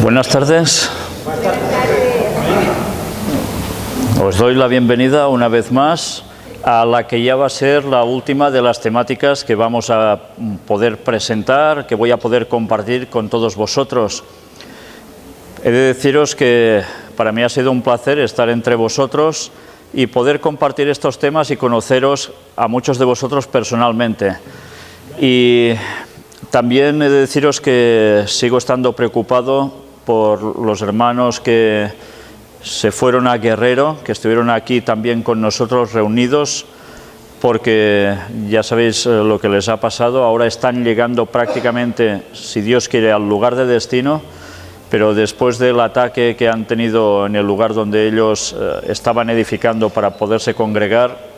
Buenas tardes. Os doy la bienvenida una vez más a la que ya va a ser la última de las temáticas que vamos a poder presentar, que voy a poder compartir con todos vosotros. He de deciros que para mí ha sido un placer estar entre vosotros y poder compartir estos temas y conoceros a muchos de vosotros personalmente. Y también he de deciros que sigo estando preocupado por los hermanos que se fueron a Guerrero, que estuvieron aquí también con nosotros reunidos, porque ya sabéis lo que les ha pasado. Ahora están llegando prácticamente, si Dios quiere, al lugar de destino, pero después del ataque que han tenido en el lugar donde ellos estaban edificando para poderse congregar,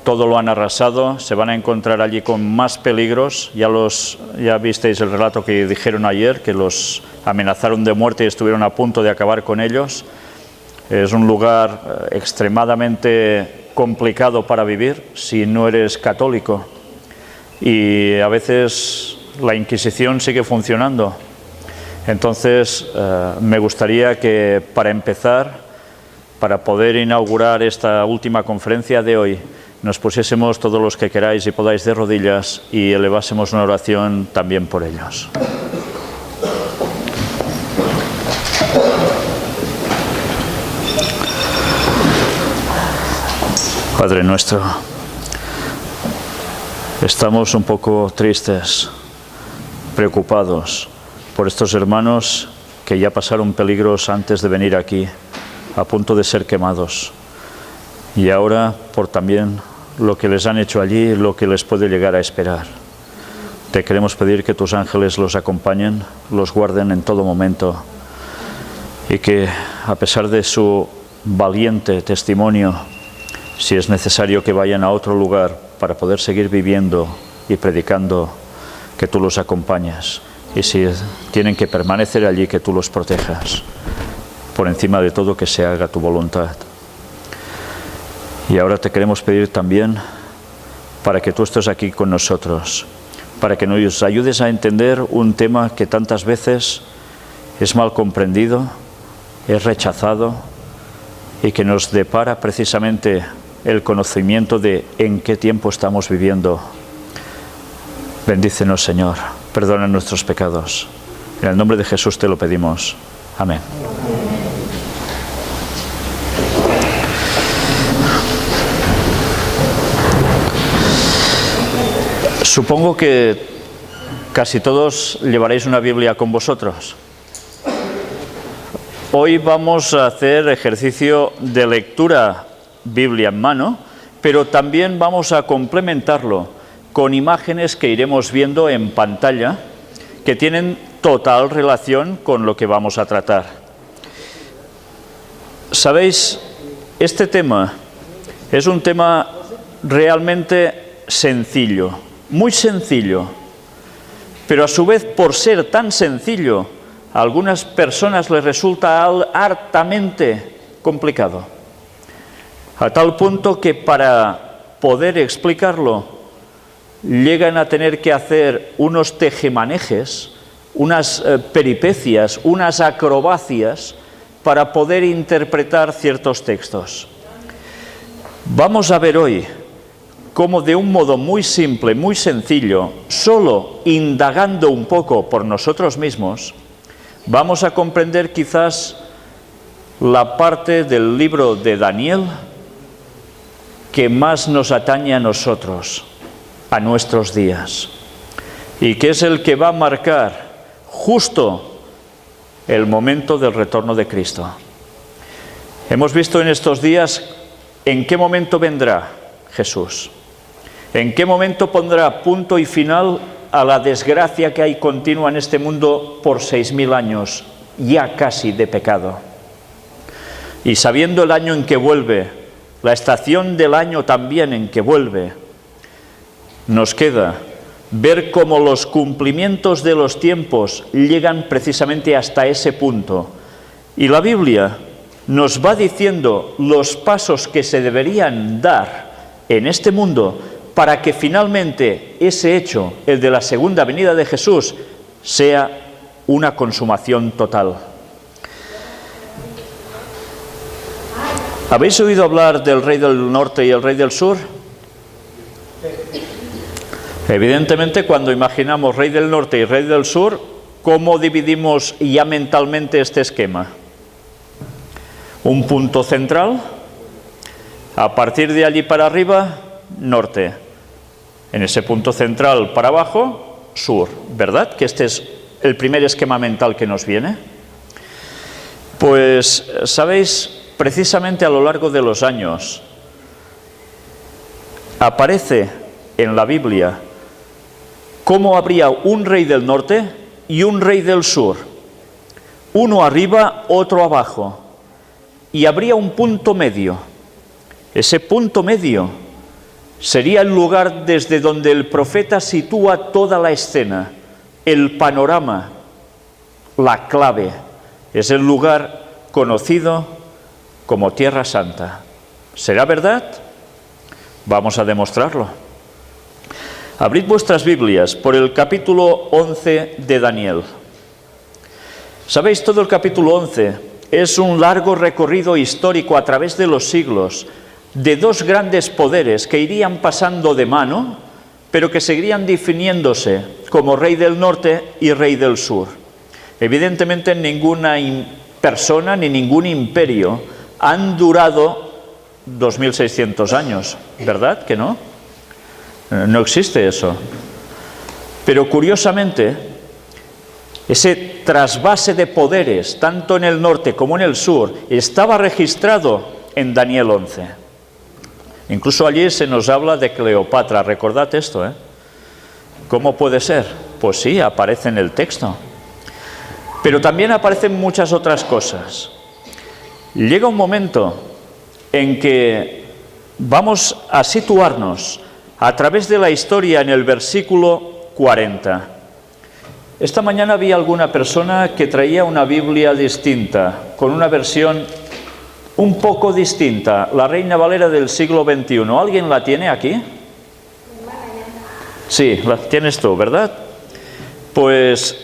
todo lo han arrasado. Se van a encontrar allí con más peligros. Ya visteis el relato que dijeron ayer, que los amenazaron de muerte y estuvieron a punto de acabar con ellos. Es un lugar extremadamente complicado para vivir si no eres católico. Y a veces la Inquisición sigue funcionando. Entonces, me gustaría que, para empezar, para poder inaugurar esta última conferencia de hoy, nos pusiésemos todos los que queráis y podáis de rodillas y elevásemos una oración también por ellos. Padre nuestro, estamos un poco tristes, preocupados por estos hermanos que ya pasaron peligros antes de venir aquí, a punto de ser quemados. Y ahora por también lo que les han hecho allí, lo que les puede llegar a esperar. Te queremos pedir que tus ángeles los acompañen, los guarden en todo momento, y que a pesar de su valiente testimonio, si es necesario que vayan a otro lugar para poder seguir viviendo y predicando, que tú los acompañes. Y si tienen que permanecer allí, que tú los protejas. Por encima de todo, que se haga tu voluntad. Y ahora te queremos pedir también para que tú estés aquí con nosotros, para que nos ayudes a entender un tema que tantas veces es mal comprendido, es rechazado, y que nos depara precisamente el conocimiento de en qué tiempo estamos viviendo. Bendícenos, Señor, perdona nuestros pecados. En el nombre de Jesús te lo pedimos. Amén. Supongo que casi todos llevaréis una Biblia con vosotros. Hoy vamos a hacer ejercicio de lectura Biblia en mano, pero también vamos a complementarlo con imágenes que iremos viendo en pantalla, que tienen total relación con lo que vamos a tratar. ¿Sabéis? Este tema es un tema realmente sencillo, muy sencillo, pero a su vez, por ser tan sencillo, a algunas personas les resulta hartamente complicado, a tal punto que para poder explicarlo llegan a tener que hacer unos tejemanejes, unas peripecias, unas acrobacias para poder interpretar ciertos textos. Vamos a ver hoy cómo, de un modo muy simple, muy sencillo, solo indagando un poco por nosotros mismos, vamos a comprender quizás la parte del libro de Daniel que más nos atañe a nosotros, a nuestros días, y que es el que va a marcar justo el momento del retorno de Cristo. Hemos visto en estos días en qué momento vendrá Jesús, en qué momento pondrá punto y final a la desgracia que hay continua en este mundo por 6.000 años, ya casi de pecado. Y sabiendo el año en que vuelve, la estación del año también en que vuelve, nos queda ver cómo los cumplimientos de los tiempos llegan precisamente hasta ese punto. Y la Biblia nos va diciendo los pasos que se deberían dar en este mundo para que finalmente ese hecho, el de la segunda venida de Jesús, sea una consumación total. ¿Habéis oído hablar del rey del norte y el rey del sur? Evidentemente, cuando imaginamos rey del norte y rey del sur, ¿cómo dividimos ya mentalmente este esquema? Un punto central, a partir de allí para arriba, norte. En ese punto central para abajo, sur. ¿Verdad? Que este es el primer esquema mental que nos viene. Pues, ¿sabéis? Precisamente a lo largo de los años aparece en la Biblia cómo habría un rey del norte y un rey del sur, uno arriba, otro abajo, y habría un punto medio. Ese punto medio sería el lugar desde donde el profeta sitúa toda la escena, el panorama, la clave. Es el lugar conocido como Tierra Santa. ¿Será verdad? Vamos a demostrarlo. Abrid vuestras Biblias por el capítulo 11 de Daniel. ¿Sabéis? Todo el capítulo 11 es un largo recorrido histórico a través de los siglos de dos grandes poderes que irían pasando de mano, pero que seguirían definiéndose como rey del norte y rey del sur. Evidentemente ninguna persona ni ningún imperio han durado 2600 años, ¿verdad que no? No existe eso. Pero curiosamente, ese trasvase de poderes, tanto en el norte como en el sur, estaba registrado en Daniel 11. Incluso allí se nos habla de Cleopatra, recordad esto, ¿eh? ¿Cómo puede ser? Pues sí, aparece en el texto. Pero también aparecen muchas otras cosas. Llega un momento en que vamos a situarnos a través de la historia en el versículo 40. Esta mañana vi a alguna persona que traía una Biblia distinta, con una versión un poco distinta, la Reina Valera del siglo XXI. ¿Alguien la tiene aquí? Sí, la tienes tú, ¿verdad? Pues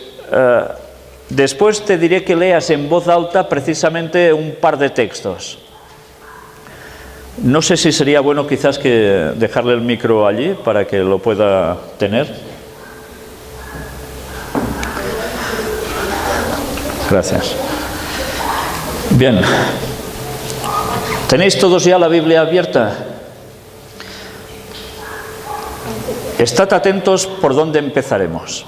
después te diré que leas en voz alta precisamente un par de textos. No sé si sería bueno quizás que dejarle el micro allí para que lo pueda tener. Gracias. Bien. ¿Tenéis todos ya la Biblia abierta? Estad atentos por dónde empezaremos.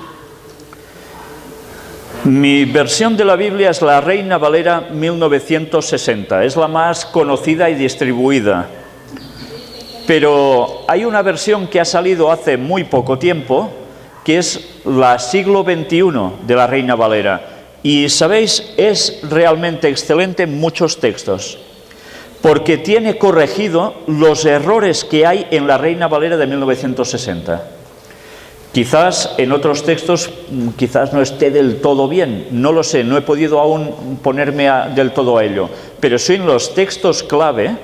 Mi versión de la Biblia es la Reina Valera 1960, es la más conocida y distribuida. Pero hay una versión que ha salido hace muy poco tiempo, que es la siglo XXI de la Reina Valera. Y, ¿sabéis? Es realmente excelente en muchos textos, porque tiene corregido los errores que hay en la Reina Valera de 1960. Quizás en otros textos quizás no esté del todo bien, no lo sé, no he podido aún ponerme del todo a ello, pero sí en los textos clave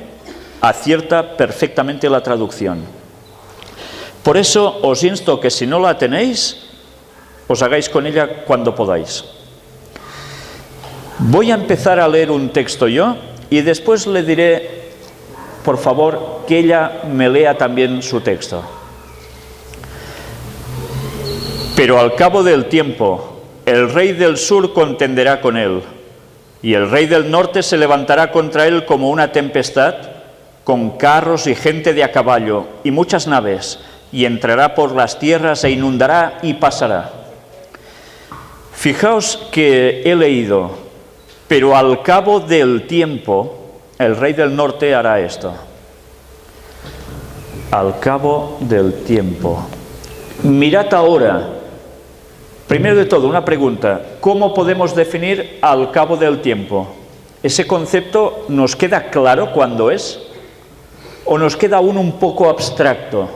acierta perfectamente la traducción. Por eso os insto que si no la tenéis, os hagáis con ella cuando podáis. Voy a empezar a leer un texto yo y después le diré, por favor, que ella me lea también su texto. Pero al cabo del tiempo, el rey del sur contenderá con él, y el rey del norte se levantará contra él como una tempestad, con carros y gente de a caballo, y muchas naves, y entrará por las tierras e inundará y pasará. Fijaos que he leído, pero al cabo del tiempo, el rey del norte hará esto. Al cabo del tiempo. Mirad ahora. Primero de todo, una pregunta. ¿Cómo podemos definir al cabo del tiempo? ¿Ese concepto nos queda claro cuándo es? ¿O nos queda aún un poco abstracto?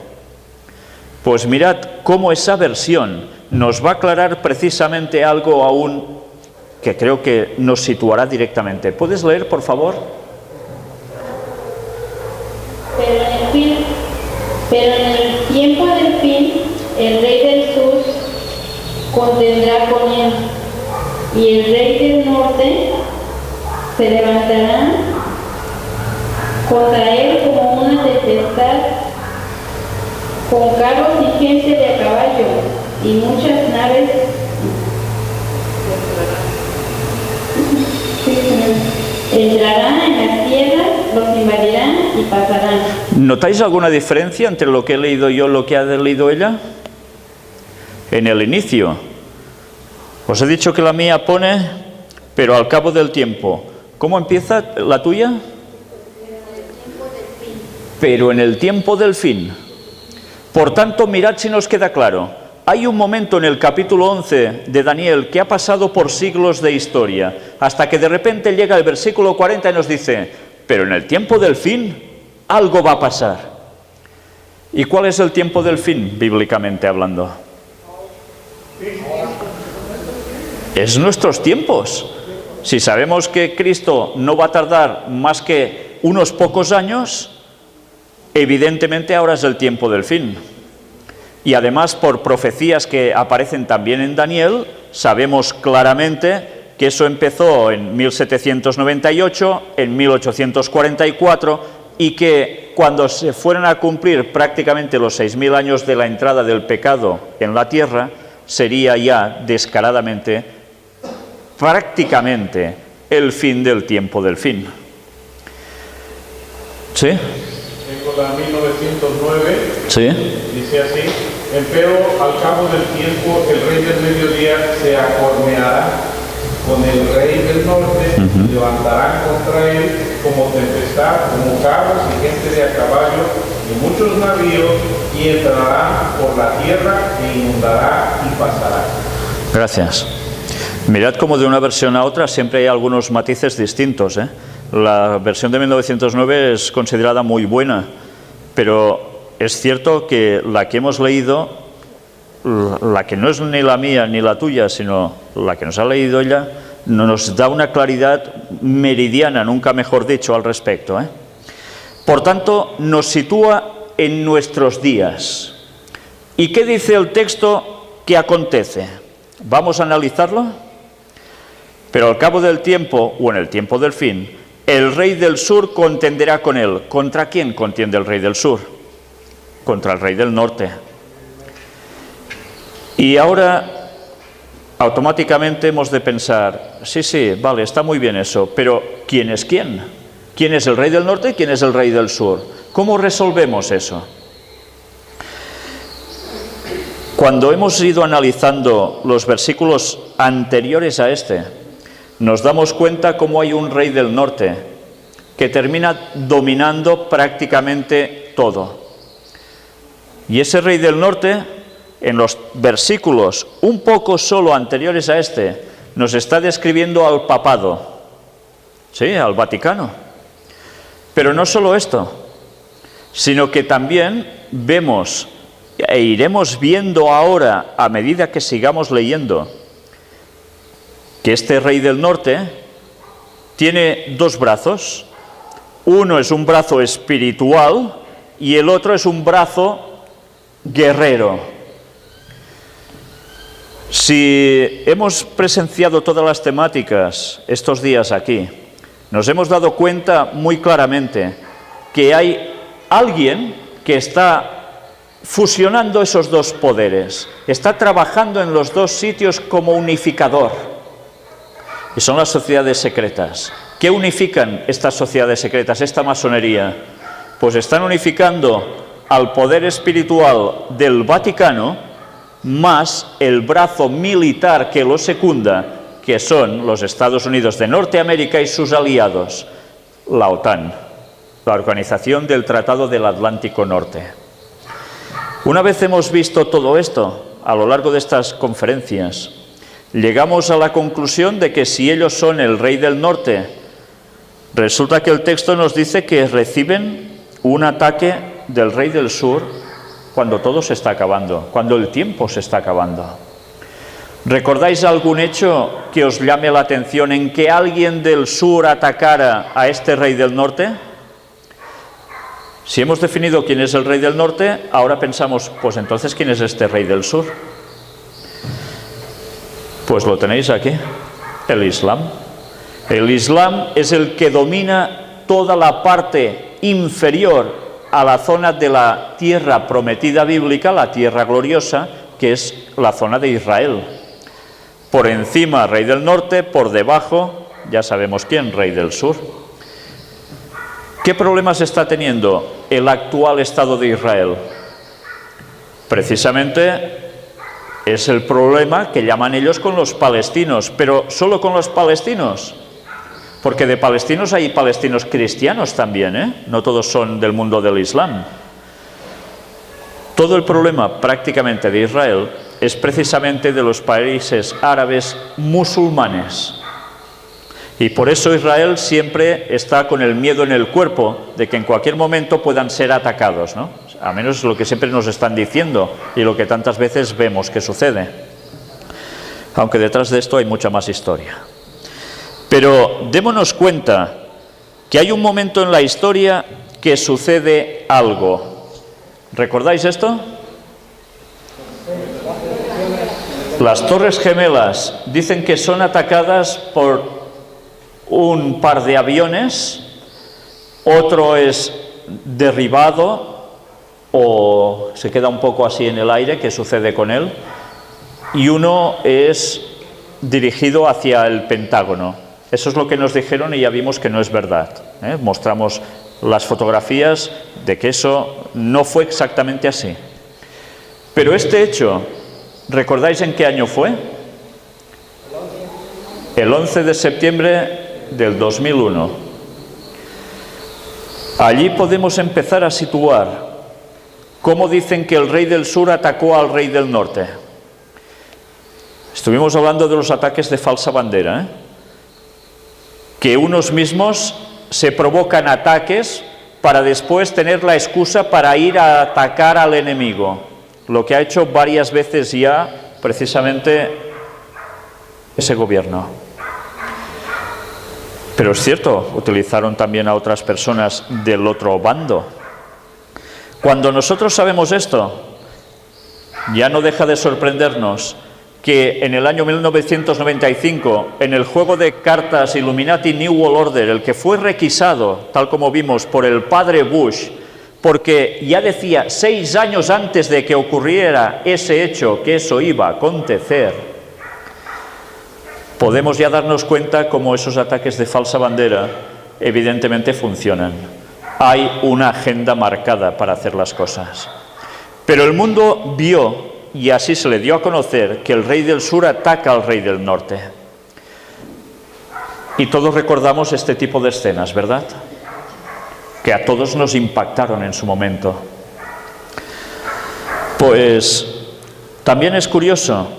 Pues mirad cómo esa versión nos va a aclarar precisamente algo aún que creo que nos situará directamente. ¿Puedes leer, por favor? Pero en el tiempo del fin, el rey del sur contendrá con él, se levantarán contra él como una tempestad, con carros y gente de a caballo y muchas naves. Entrarán en las tierras, los invadirán y pasarán. ¿Notáis alguna diferencia entre lo que he leído yo y lo que ha leído ella? En el inicio, os he dicho que la mía pone, pero al cabo del tiempo. ¿Cómo empieza la tuya? Pero en el tiempo del fin. Por tanto, mirad si nos queda claro. Hay un momento en el capítulo 11 de Daniel que ha pasado por siglos de historia, hasta que de repente llega el versículo 40 y nos dice, pero en el tiempo del fin algo va a pasar. ¿Y cuál es el tiempo del fin, bíblicamente hablando? Es nuestros tiempos. Si sabemos que Cristo no va a tardar más que unos pocos años, evidentemente ahora es el tiempo del fin. Y además, por profecías que aparecen también en Daniel, sabemos claramente que eso empezó en 1798, en 1844, y que cuando se fueran a cumplir prácticamente los 6000 años de la entrada del pecado en la tierra, sería ya descaradamente, prácticamente, el fin del tiempo del fin. ¿Sí? Tengo la 1909, ¿Sí? dice así, empero al cabo del tiempo el rey del mediodía se acorneará con el rey del norte, y levantarán contra él como tempestad, como carros y gente de a caballo y muchos navíos, y entrarán por la tierra e inundará y pasará. Gracias. Mirad cómo de una versión a otra siempre hay algunos matices distintos, ¿eh? La versión de 1909 es considerada muy buena, pero es cierto que la que hemos leído, la que no es ni la mía ni la tuya, sino la que nos ha leído ella, nos da una claridad meridiana, nunca mejor dicho, al respecto, ¿eh? Por tanto, nos sitúa en nuestros días. ¿Y qué dice el texto que acontece? ¿Vamos a analizarlo? Pero al cabo del tiempo, o en el tiempo del fin, el rey del sur contenderá con él. ¿Contra quién contiende el rey del sur? Contra el rey del norte. Y ahora, automáticamente hemos de pensar, sí, vale, está muy bien eso, pero ¿quién es quién? ¿Quién es el rey del norte y quién es el rey del sur? ¿Cómo resolvemos eso? Cuando hemos ido analizando los versículos anteriores a este, nos damos cuenta cómo hay un rey del norte que termina dominando prácticamente todo. Y ese rey del norte, en los versículos un poco solo anteriores a este, nos está describiendo al papado, sí, al Vaticano. Pero no solo esto, sino que también vemos e iremos viendo ahora, a medida que sigamos leyendo, que este rey del norte tiene dos brazos. Uno es un brazo espiritual y el otro es un brazo guerrero. Si hemos presenciado todas las temáticas estos días aquí, nos hemos dado cuenta muy claramente que hay alguien que está fusionando esos dos poderes, está trabajando en los dos sitios como unificador. Y son las sociedades secretas. ¿Qué unifican estas sociedades secretas, esta masonería? Pues están unificando al poder espiritual del Vaticano más el brazo militar que lo secunda, que son los Estados Unidos de Norteamérica y sus aliados, la OTAN, la Organización del Tratado del Atlántico Norte. Una vez hemos visto todo esto a lo largo de estas conferencias, llegamos a la conclusión de que si ellos son el rey del norte, resulta que el texto nos dice que reciben un ataque del rey del sur cuando todo se está acabando, cuando el tiempo se está acabando. ¿Recordáis algún hecho que os llame la atención en que alguien del sur atacara a este rey del norte? Si hemos definido quién es el rey del norte, ahora pensamos, pues entonces, ¿quién es este rey del sur? Pues lo tenéis aquí, el Islam. El Islam es el que domina toda la parte inferior a la zona de la tierra prometida bíblica, la tierra gloriosa, que es la zona de Israel. Por encima, rey del norte, por debajo, ya sabemos quién, rey del sur. ¿Qué problemas está teniendo el actual Estado de Israel? Precisamente es el problema que llaman ellos con los palestinos, pero solo con los palestinos, porque de palestinos hay palestinos cristianos también, ¿eh? No todos son del mundo del Islam. Todo el problema prácticamente de Israel es precisamente de los países árabes musulmanes. Y por eso Israel siempre está con el miedo en el cuerpo de que en cualquier momento puedan ser atacados, ¿no? A menos es lo que siempre nos están diciendo y lo que tantas veces vemos que sucede. Aunque detrás de esto hay mucha más historia. Pero démonos cuenta que hay un momento en la historia que sucede algo. ¿Recordáis esto? Las Torres Gemelas dicen que son atacadas por un par de aviones, otro es derribado o se queda un poco así en el aire, ¿qué sucede con él? Y uno es dirigido hacia el Pentágono. Eso es lo que nos dijeron y ya vimos que no es verdad, ¿eh? Mostramos las fotografías de que eso no fue exactamente así. Pero este hecho, ¿recordáis en qué año fue? El 11 de septiembre del 2001. Allí podemos empezar a situar cómo dicen que el rey del sur atacó al rey del norte. Estuvimos hablando de los ataques de falsa bandera, ¿eh? Que unos mismos se provocan ataques para después tener la excusa para ir a atacar al enemigo, lo que ha hecho varias veces ya precisamente ese gobierno. Pero es cierto, utilizaron también a otras personas del otro bando. Cuando nosotros sabemos esto, ya no deja de sorprendernos que en el año 1995, en el juego de cartas Illuminati New World Order, el que fue requisado, tal como vimos, por el padre Bush, porque ya decía 6 años antes de que ocurriera ese hecho que eso iba a acontecer, podemos ya darnos cuenta cómo esos ataques de falsa bandera evidentemente funcionan. Hay una agenda marcada para hacer las cosas. Pero el mundo vio, y así se le dio a conocer, que el rey del sur ataca al rey del norte. Y todos recordamos este tipo de escenas, ¿verdad? Que a todos nos impactaron en su momento. Pues también es curioso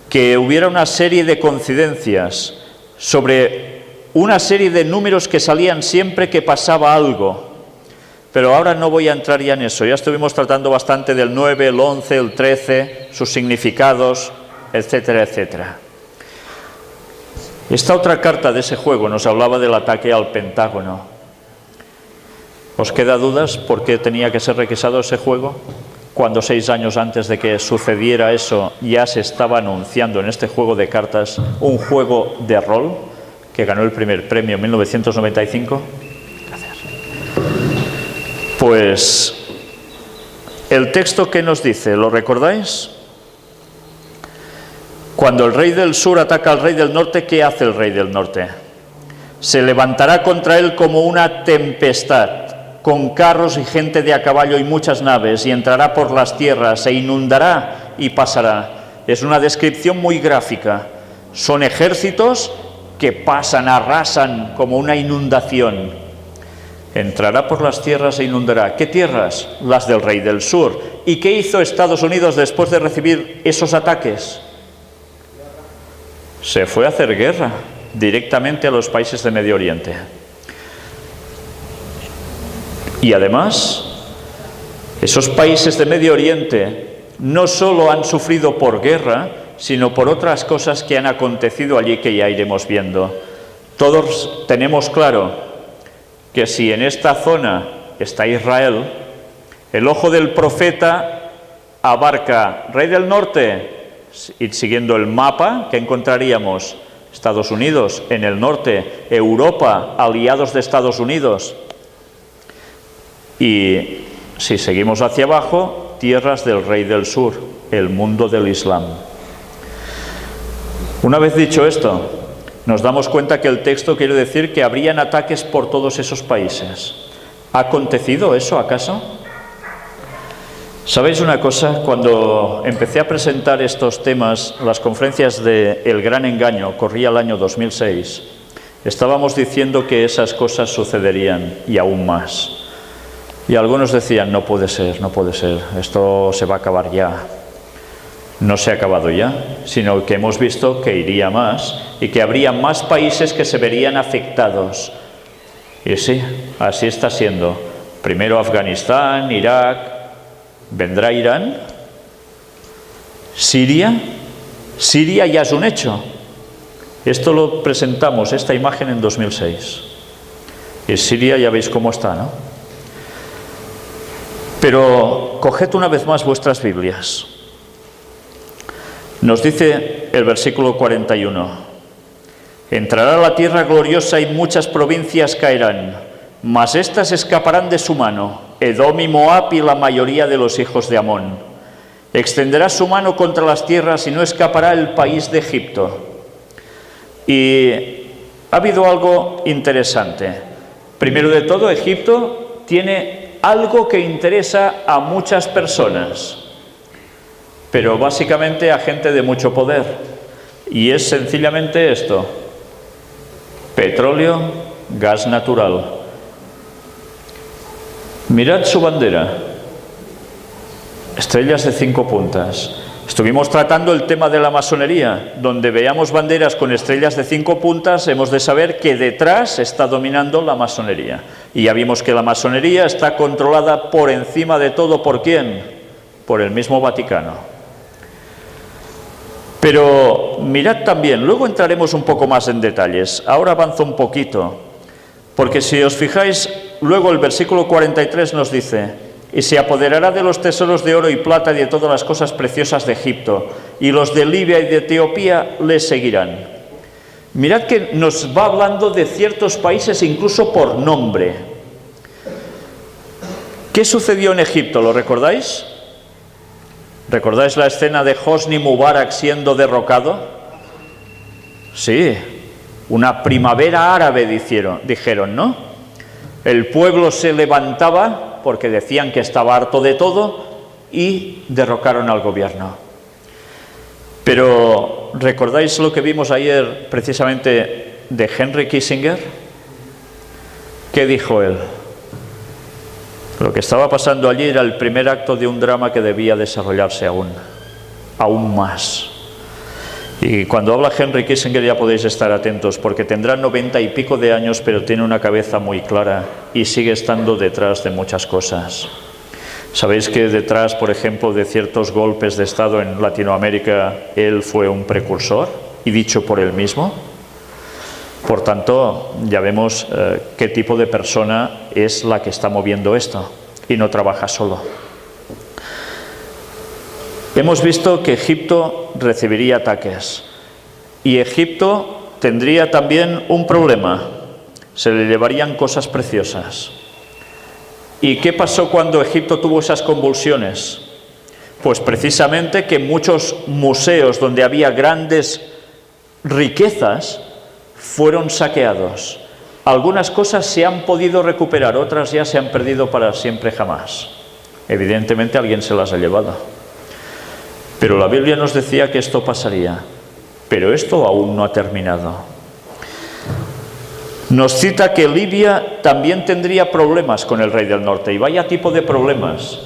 que hubiera una serie de coincidencias sobre una serie de números que salían siempre que pasaba algo. Pero ahora no voy a entrar ya en eso, ya estuvimos tratando bastante del 9, el 11, el 13, sus significados, etcétera, etcétera. Esta otra carta de ese juego nos hablaba del ataque al Pentágono. ¿Os queda dudas por qué tenía que ser requisado ese juego? Cuando 6 años antes de que sucediera eso ya se estaba anunciando en este juego de cartas un juego de rol que ganó el primer premio en 1995. Pues el texto que nos dice, ¿lo recordáis? Cuando el rey del sur ataca al rey del norte, ¿qué hace el rey del norte? Se levantará contra él como una tempestad, con carros y gente de a caballo y muchas naves, y entrará por las tierras, se inundará y pasará. Es una descripción muy gráfica. Son ejércitos que pasan, arrasan como una inundación. Entrará por las tierras e inundará. ¿Qué tierras? Las del rey del sur. ¿Y qué hizo Estados Unidos después de recibir esos ataques? Se fue a hacer guerra directamente a los países de Medio Oriente. Y además, esos países de Medio Oriente no solo han sufrido por guerra, sino por otras cosas que han acontecido allí que ya iremos viendo. Todos tenemos claro que si en esta zona está Israel, el ojo del profeta abarca rey del norte, y siguiendo el mapa que encontraríamos, Estados Unidos en el norte, Europa, aliados de Estados Unidos. Y si seguimos hacia abajo, tierras del rey del sur, el mundo del Islam. Una vez dicho esto, nos damos cuenta que el texto quiere decir que habrían ataques por todos esos países. ¿Ha acontecido eso acaso? ¿Sabéis una cosa? Cuando empecé a presentar estos temas, las conferencias de El Gran Engaño, corría el año 2006, estábamos diciendo que esas cosas sucederían y aún más. Y algunos decían, no puede ser, esto se va a acabar ya. No se ha acabado ya, sino que hemos visto que iría más y que habría más países que se verían afectados. Y sí, así está siendo. Primero Afganistán, Irak, vendrá Irán, Siria. Siria ya es un hecho. Esto lo presentamos, esta imagen, en 2006. Y Siria ya veis cómo está, ¿no? Pero coged una vez más vuestras Biblias. Nos dice el versículo 41, entrará la tierra gloriosa y muchas provincias caerán, mas éstas escaparán de su mano, Edom y Moab y la mayoría de los hijos de Amón. Extenderá su mano contra las tierras y no escapará el país de Egipto. Y ha habido algo interesante. Primero de todo, Egipto tiene algo que interesa a muchas personas, pero básicamente a gente de mucho poder, y es sencillamente esto: petróleo, gas natural. Mirad su bandera, estrellas de 5 puntas. Estuvimos tratando el tema de la masonería. Donde veamos banderas con estrellas de 5 puntas, hemos de saber que detrás está dominando la masonería. Y ya vimos que la masonería está controlada por encima de todo, ¿por quién? Por el mismo Vaticano. Pero mirad también, luego entraremos un poco más en detalles. Ahora avanzo un poquito, porque si os fijáis, luego el versículo 43 nos dice: y se apoderará de los tesoros de oro y plata y de todas las cosas preciosas de Egipto, y los de Libia y de Etiopía le seguirán. Mirad que nos va hablando de ciertos países incluso por nombre. ¿Qué sucedió en Egipto? ¿Lo recordáis? ¿Recordáis la escena de Hosni Mubarak siendo derrocado? Sí, una primavera árabe dijeron, ¿no? El pueblo se levantaba porque decían que estaba harto de todo y derrocaron al gobierno. Pero ¿recordáis lo que vimos ayer precisamente de Henry Kissinger? ¿Qué dijo él? Lo que estaba pasando allí era el primer acto de un drama que debía desarrollarse aún más. Y cuando habla Henry Kissinger ya podéis estar atentos, porque tendrá 90 y pico de años, pero tiene una cabeza muy clara y sigue estando detrás de muchas cosas. ¿Sabéis que detrás, por ejemplo, de ciertos golpes de Estado en Latinoamérica, él fue un precursor, y dicho por él mismo? Por tanto, ya vemos qué tipo de persona es la que está moviendo esto, y no trabaja solo. Hemos visto que Egipto recibiría ataques, y Egipto tendría también un problema: se le llevarían cosas preciosas. ¿Y qué pasó cuando Egipto tuvo esas convulsiones? Pues precisamente que muchos museos donde había grandes riquezas fueron saqueados. Algunas cosas se han podido recuperar, otras ya se han perdido para siempre jamás. Evidentemente alguien se las ha llevado. Pero la Biblia nos decía que esto pasaría. Pero esto aún no ha terminado. Nos cita que Libia también tendría problemas con el rey del norte. Y vaya tipo de problemas.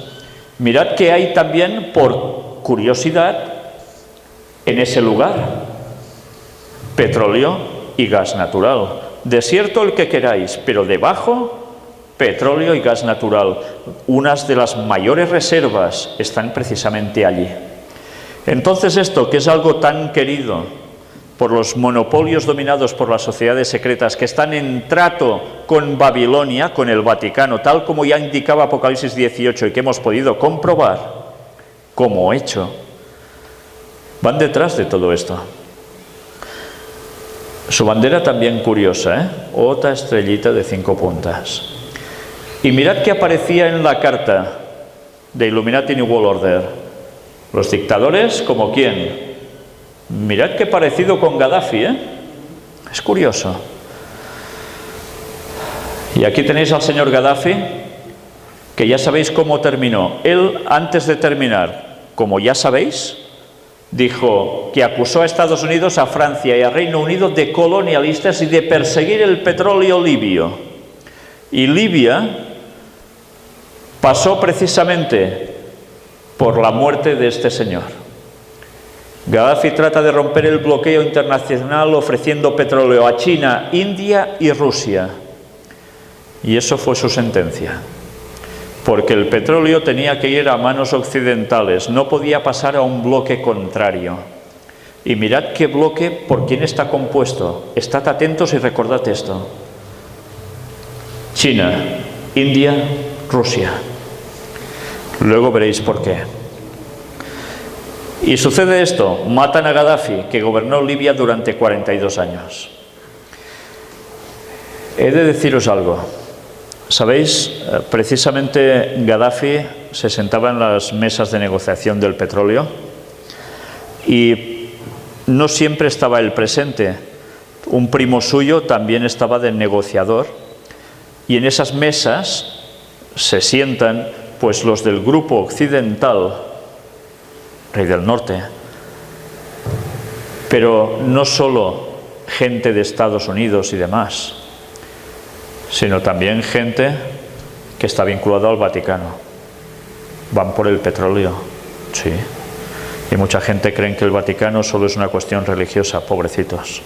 Mirad que hay también, por curiosidad, en ese lugar, petróleo y gas natural. Desierto el que queráis, pero debajo, petróleo y gas natural. Unas de las mayores reservas están precisamente allí. Entonces esto, que es algo tan querido por los monopolios dominados por las sociedades secretas que están en trato con Babilonia, con el Vaticano, tal como ya indicaba Apocalipsis 18 y que hemos podido comprobar como hecho, van detrás de todo esto. Su bandera también curiosa, ¿eh? Otra estrellita de 5 puntas. Y mirad que aparecía en la carta de Illuminati New World Order. Los dictadores, ¿como quién? Mirad qué parecido con Gaddafi, ¿eh? Es curioso. Y aquí tenéis al señor Gaddafi, que ya sabéis cómo terminó. Él, antes de terminar, como ya sabéis, dijo que acusó a Estados Unidos, a Francia y a Reino Unido de colonialistas y de perseguir el petróleo libio. Y Libia pasó precisamente por la muerte de este señor. Gaddafi trata de romper el bloqueo internacional ofreciendo petróleo a China, India y Rusia. Y eso fue su sentencia. Porque el petróleo tenía que ir a manos occidentales, no podía pasar a un bloque contrario. Y mirad qué bloque, por quién está compuesto. Estad atentos y recordad esto. China, India, Rusia. Luego veréis por qué. Y sucede esto, matan a Gaddafi, que gobernó Libia durante 42 años. He de deciros algo. ¿Sabéis? Precisamente Gaddafi se sentaba en las mesas de negociación del petróleo y no siempre estaba él presente. Un primo suyo también estaba de negociador y en esas mesas se sientan pues los del grupo occidental, Rey del Norte, pero no solo gente de Estados Unidos y demás, sino también gente que está vinculada al Vaticano. Van por el petróleo, sí. Y mucha gente cree que el Vaticano solo es una cuestión religiosa, pobrecitos.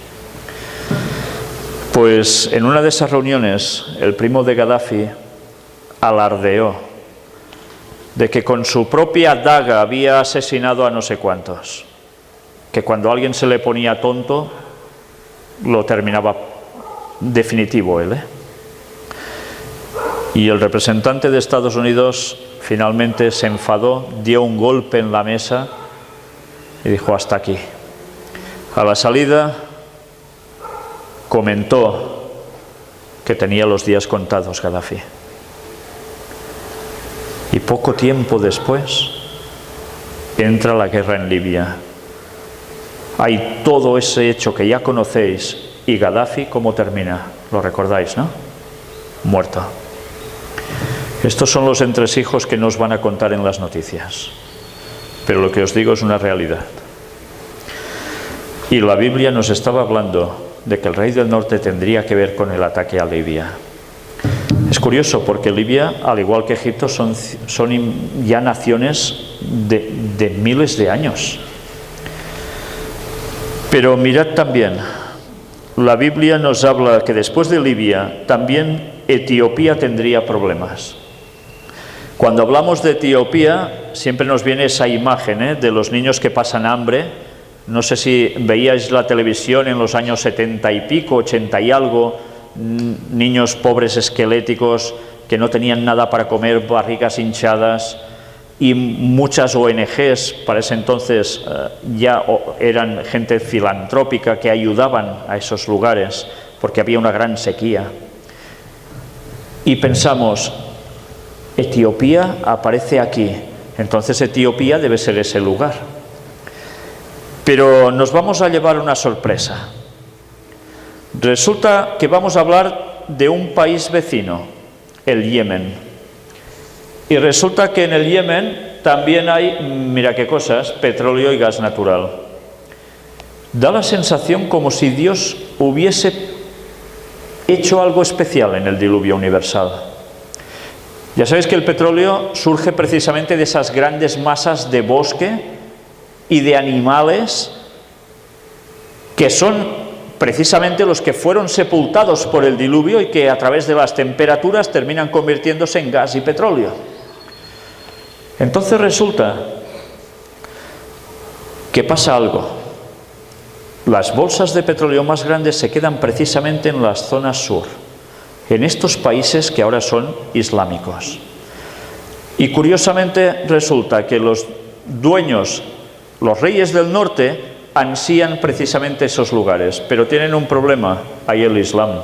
Pues en una de esas reuniones, el primo de Gaddafi alardeó de que con su propia daga había asesinado a no sé cuántos. Que cuando a alguien se le ponía tonto, lo terminaba definitivo él, ¿eh? Y el representante de Estados Unidos finalmente se enfadó, dio un golpe en la mesa y dijo hasta aquí. A la salida comentó que tenía los días contados Gaddafi. Y poco tiempo después entra la guerra en Libia. Hay todo ese hecho que ya conocéis y Gaddafi, ¿cómo termina? Lo recordáis, ¿no? Muerto. Estos son los entresijos que no os van a contar en las noticias, pero lo que os digo es una realidad. Y la Biblia nos estaba hablando de que el rey del norte tendría que ver con el ataque a Libia. Es curioso porque Libia, al igual que Egipto, son ya naciones de miles de años. Pero mirad también, la Biblia nos habla que después de Libia también Etiopía tendría problemas. Cuando hablamos de Etiopía, siempre nos viene esa imagen, de los niños que pasan hambre. No sé si veíais la televisión en los años 70 y pico, 80 y algo, niños pobres esqueléticos que no tenían nada para comer, barrigas hinchadas, y muchas ONGs, para ese entonces ya eran gente filantrópica que ayudaban a esos lugares porque había una gran sequía. Y pensamos, Etiopía aparece aquí, entonces Etiopía debe ser ese lugar. Pero nos vamos a llevar una sorpresa. Resulta que vamos a hablar de un país vecino, el Yemen. Y resulta que en el Yemen también hay, mira qué cosas, petróleo y gas natural. Da la sensación como si Dios hubiese hecho algo especial en el diluvio universal. Ya sabéis que el petróleo surge precisamente de esas grandes masas de bosque y de animales que son precisamente los que fueron sepultados por el diluvio y que a través de las temperaturas terminan convirtiéndose en gas y petróleo. Entonces resulta que pasa algo. Las bolsas de petróleo más grandes se quedan precisamente en las zonas sur, en estos países que ahora son islámicos. Y curiosamente resulta que los dueños, los reyes del norte, ansían precisamente esos lugares, pero tienen un problema, hay el Islam.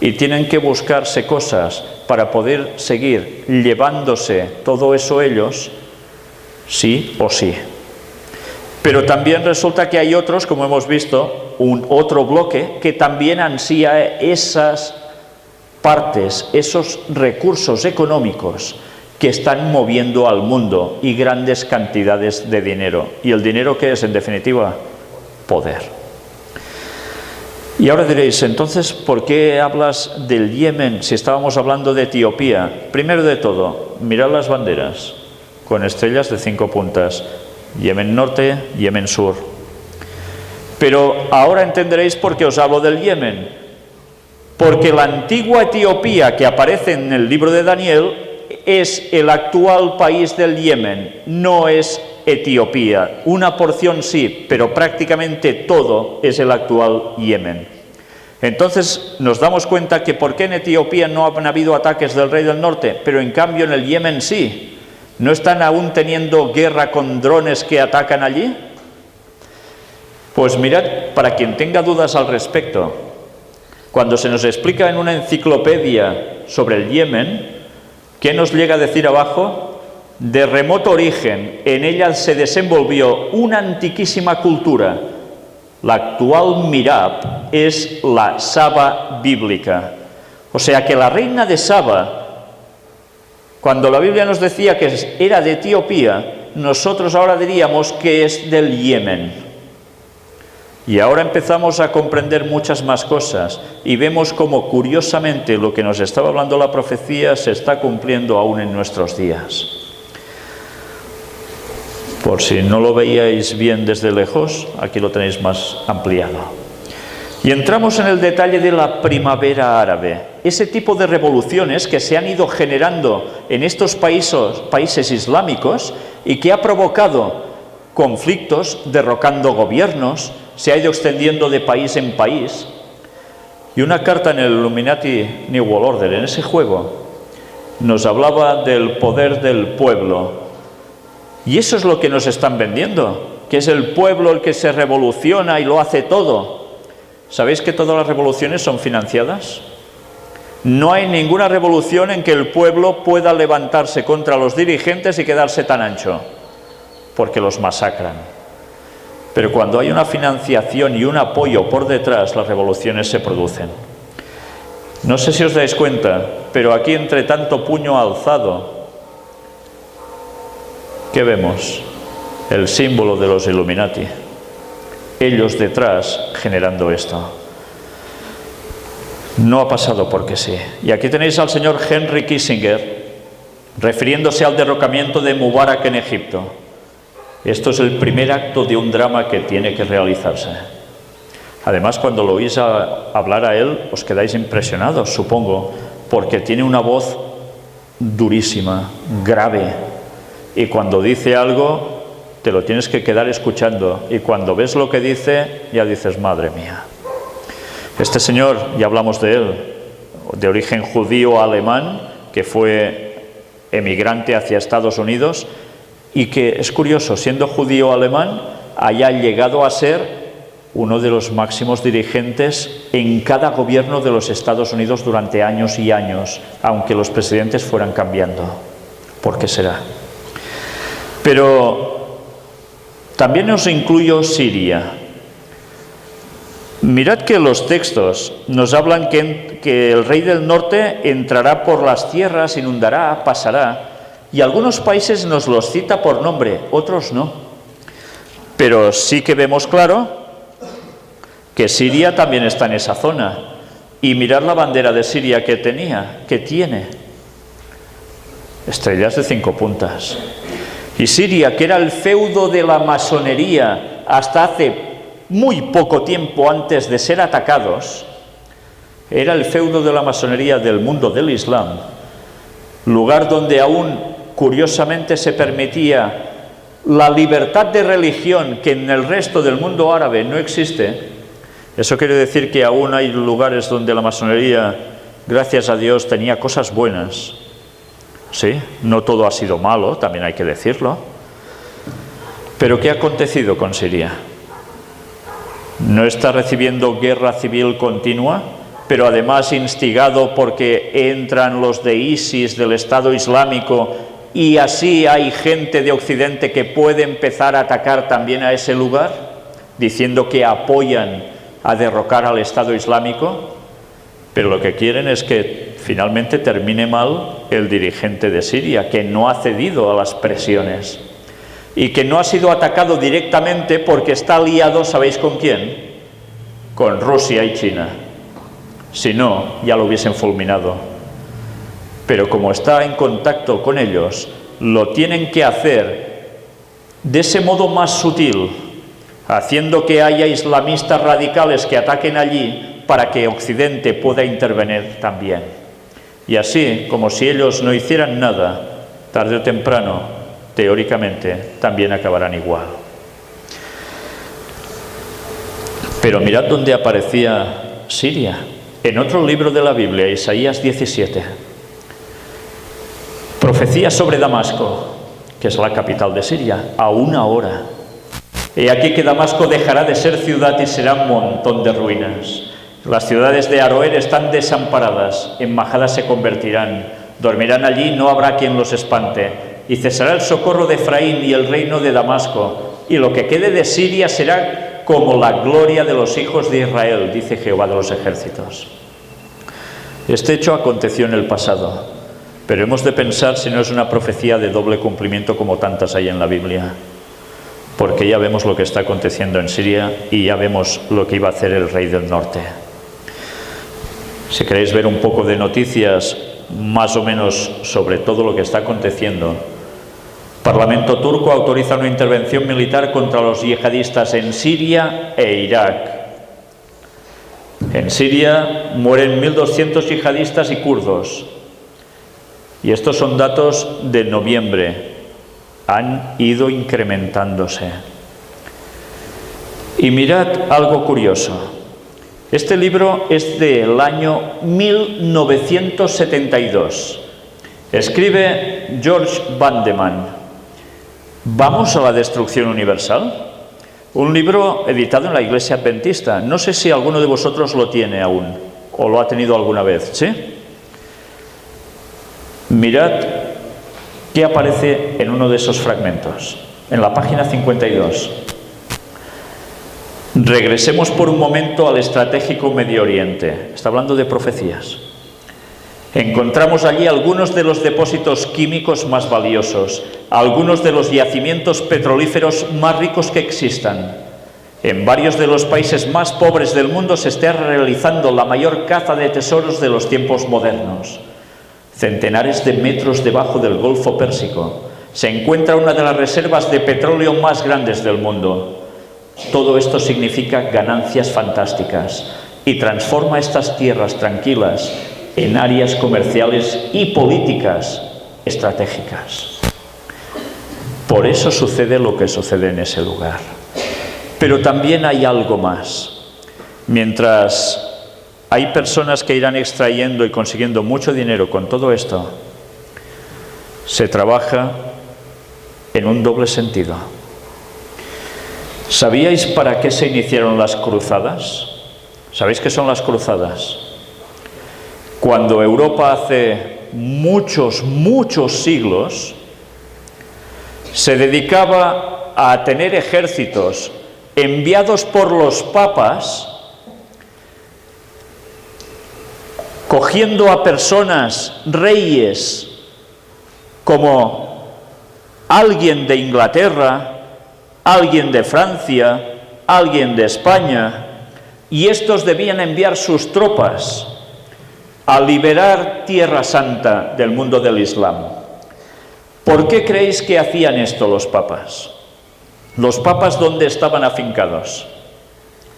Y tienen que buscarse cosas para poder seguir llevándose todo eso ellos, sí o sí. Pero también resulta que hay otros, como hemos visto, otro bloque que también ansía esas partes, esos recursos económicos que están moviendo al mundo y grandes cantidades de dinero. ¿Y el dinero qué es, en definitiva? Poder. Y ahora diréis, entonces, ¿por qué hablas del Yemen si estábamos hablando de Etiopía? Primero de todo, mirad las banderas, con estrellas de 5 puntas. Yemen norte, Yemen sur. Pero ahora entenderéis por qué os hablo del Yemen. Porque la antigua Etiopía que aparece en el libro de Daniel es el actual país del Yemen, no es Etiopía. Una porción sí, pero prácticamente todo es el actual Yemen. Entonces nos damos cuenta que ¿por qué en Etiopía no han habido ataques del rey del norte? Pero en cambio en el Yemen sí. ¿No están aún teniendo guerra con drones que atacan allí? Pues mirad, para quien tenga dudas al respecto, cuando se nos explica en una enciclopedia sobre el Yemen, ¿qué nos llega a decir abajo? De remoto origen, en ella se desenvolvió una antiquísima cultura. La actual Mirab es la Saba bíblica. O sea que la reina de Saba, cuando la Biblia nos decía que era de Etiopía, nosotros ahora diríamos que es del Yemen. Y ahora empezamos a comprender muchas más cosas y vemos cómo curiosamente lo que nos estaba hablando la profecía se está cumpliendo aún en nuestros días. Por si no lo veíais bien desde lejos, aquí lo tenéis más ampliado. Y entramos en el detalle de la primavera árabe, ese tipo de revoluciones que se han ido generando en estos países islámicos y que ha provocado conflictos, derrocando gobiernos, se ha ido extendiendo de país en país. Y una carta en el Illuminati New World Order, en ese juego, nos hablaba del poder del pueblo. Y eso es lo que nos están vendiendo, que es el pueblo el que se revoluciona y lo hace todo. ¿Sabéis que todas las revoluciones son financiadas? No hay ninguna revolución en que el pueblo pueda levantarse contra los dirigentes y quedarse tan ancho, porque los masacran. Pero cuando hay una financiación y un apoyo por detrás, las revoluciones se producen. No sé si os dais cuenta, pero aquí entre tanto puño alzado, ¿qué vemos? El símbolo de los Illuminati. Ellos detrás generando esto. No ha pasado porque sí. Y aquí tenéis al señor Henry Kissinger refiriéndose al derrocamiento de Mubarak en Egipto. Esto es el primer acto de un drama que tiene que realizarse. Además, cuando lo oís hablar a él, os quedáis impresionados, supongo, porque tiene una voz durísima, grave, y cuando dice algo te lo tienes que quedar escuchando, y cuando ves lo que dice ya dices, madre mía. Este señor, ya hablamos de él, de origen judío-alemán, que fue emigrante hacia Estados Unidos y que, es curioso, siendo judío-alemán, haya llegado a ser uno de los máximos dirigentes en cada gobierno de los Estados Unidos durante años y años, aunque los presidentes fueran cambiando. ¿Por qué será? Pero también os incluyo Siria. Mirad que los textos nos hablan que el rey del norte entrará por las tierras, inundará, pasará, y algunos países nos los cita por nombre, otros no. Pero sí que vemos claro que Siria también está en esa zona. Y mirad la bandera de Siria que tiene. Estrellas de 5 puntas. Y Siria, que era el feudo de la masonería hasta hace muy poco tiempo antes de ser atacados, era el feudo de la masonería del mundo del Islam, lugar donde aún curiosamente se permitía la libertad de religión que en el resto del mundo árabe no existe. Eso quiere decir que aún hay lugares donde la masonería, gracias a Dios, tenía cosas buenas. Sí, no todo ha sido malo, también hay que decirlo. Pero ¿qué ha acontecido con Siria? no está recibiendo guerra civil continua, pero además instigado porque entran los de ISIS, del Estado Islámico, y así hay gente de Occidente que puede empezar a atacar también a ese lugar, diciendo que apoyan a derrocar al Estado Islámico, pero lo que quieren es que finalmente termine mal el dirigente de Siria, que no ha cedido a las presiones y que no ha sido atacado directamente porque está aliado, ¿sabéis con quién? Con Rusia y China. Si no, ya lo hubiesen fulminado. Pero como está en contacto con ellos, lo tienen que hacer de ese modo más sutil, haciendo que haya islamistas radicales que ataquen allí para que Occidente pueda intervenir también. Y así, como si ellos no hicieran nada, tarde o temprano, teóricamente, también acabarán igual. Pero mirad dónde aparecía Siria. En otro libro de la Biblia, Isaías 17. Profecía sobre Damasco, que es la capital de Siria, a una hora. He aquí que Damasco dejará de ser ciudad y será un montón de ruinas. Las ciudades de Aroer están desamparadas, en majadas se convertirán, dormirán allí, no habrá quien los espante, y cesará el socorro de Efraín y el reino de Damasco, y lo que quede de Siria será como la gloria de los hijos de Israel, dice Jehová de los ejércitos. Este hecho aconteció en el pasado, pero hemos de pensar si no es una profecía de doble cumplimiento como tantas hay en la Biblia, porque ya vemos lo que está aconteciendo en Siria y ya vemos lo que iba a hacer el rey del norte. Si queréis ver un poco de noticias más o menos sobre todo lo que está aconteciendo, Parlamento turco autoriza una intervención militar contra los yihadistas en Siria e Irak. En Siria mueren 1.200 yihadistas y kurdos. Y estos son datos de noviembre. Han ido incrementándose. Y mirad algo curioso. Este libro es del año 1972. Escribe George Bandeman. ¿Vamos a la destrucción universal? Un libro editado en la Iglesia Adventista. No sé si alguno de vosotros lo tiene aún, o lo ha tenido alguna vez, ¿sí? Mirad qué aparece en uno de esos fragmentos, en la página 52. Regresemos por un momento al estratégico Medio Oriente. Está hablando de profecías. Encontramos allí algunos de los depósitos químicos más valiosos, algunos de los yacimientos petrolíferos más ricos que existan. En varios de los países más pobres del mundo se está realizando la mayor caza de tesoros de los tiempos modernos. Centenares de metros debajo del Golfo Pérsico se encuentra una de las reservas de petróleo más grandes del mundo. Todo esto significa ganancias fantásticas y transforma estas tierras tranquilas en áreas comerciales y políticas estratégicas. Por eso sucede lo que sucede en ese lugar. Pero también hay algo más. Mientras hay personas que irán extrayendo y consiguiendo mucho dinero con todo esto, se trabaja en un doble sentido. ¿Sabíais para qué se iniciaron las cruzadas? ¿Sabéis qué son las cruzadas? Cuando Europa hace muchos siglos se dedicaba a tener ejércitos enviados por los papas, cogiendo a personas, reyes, como alguien de Inglaterra, alguien de Francia, alguien de España, y estos debían enviar sus tropas a liberar Tierra Santa del mundo del Islam. ¿Por qué creéis que hacían esto los papas? ¿Los papas dónde estaban afincados?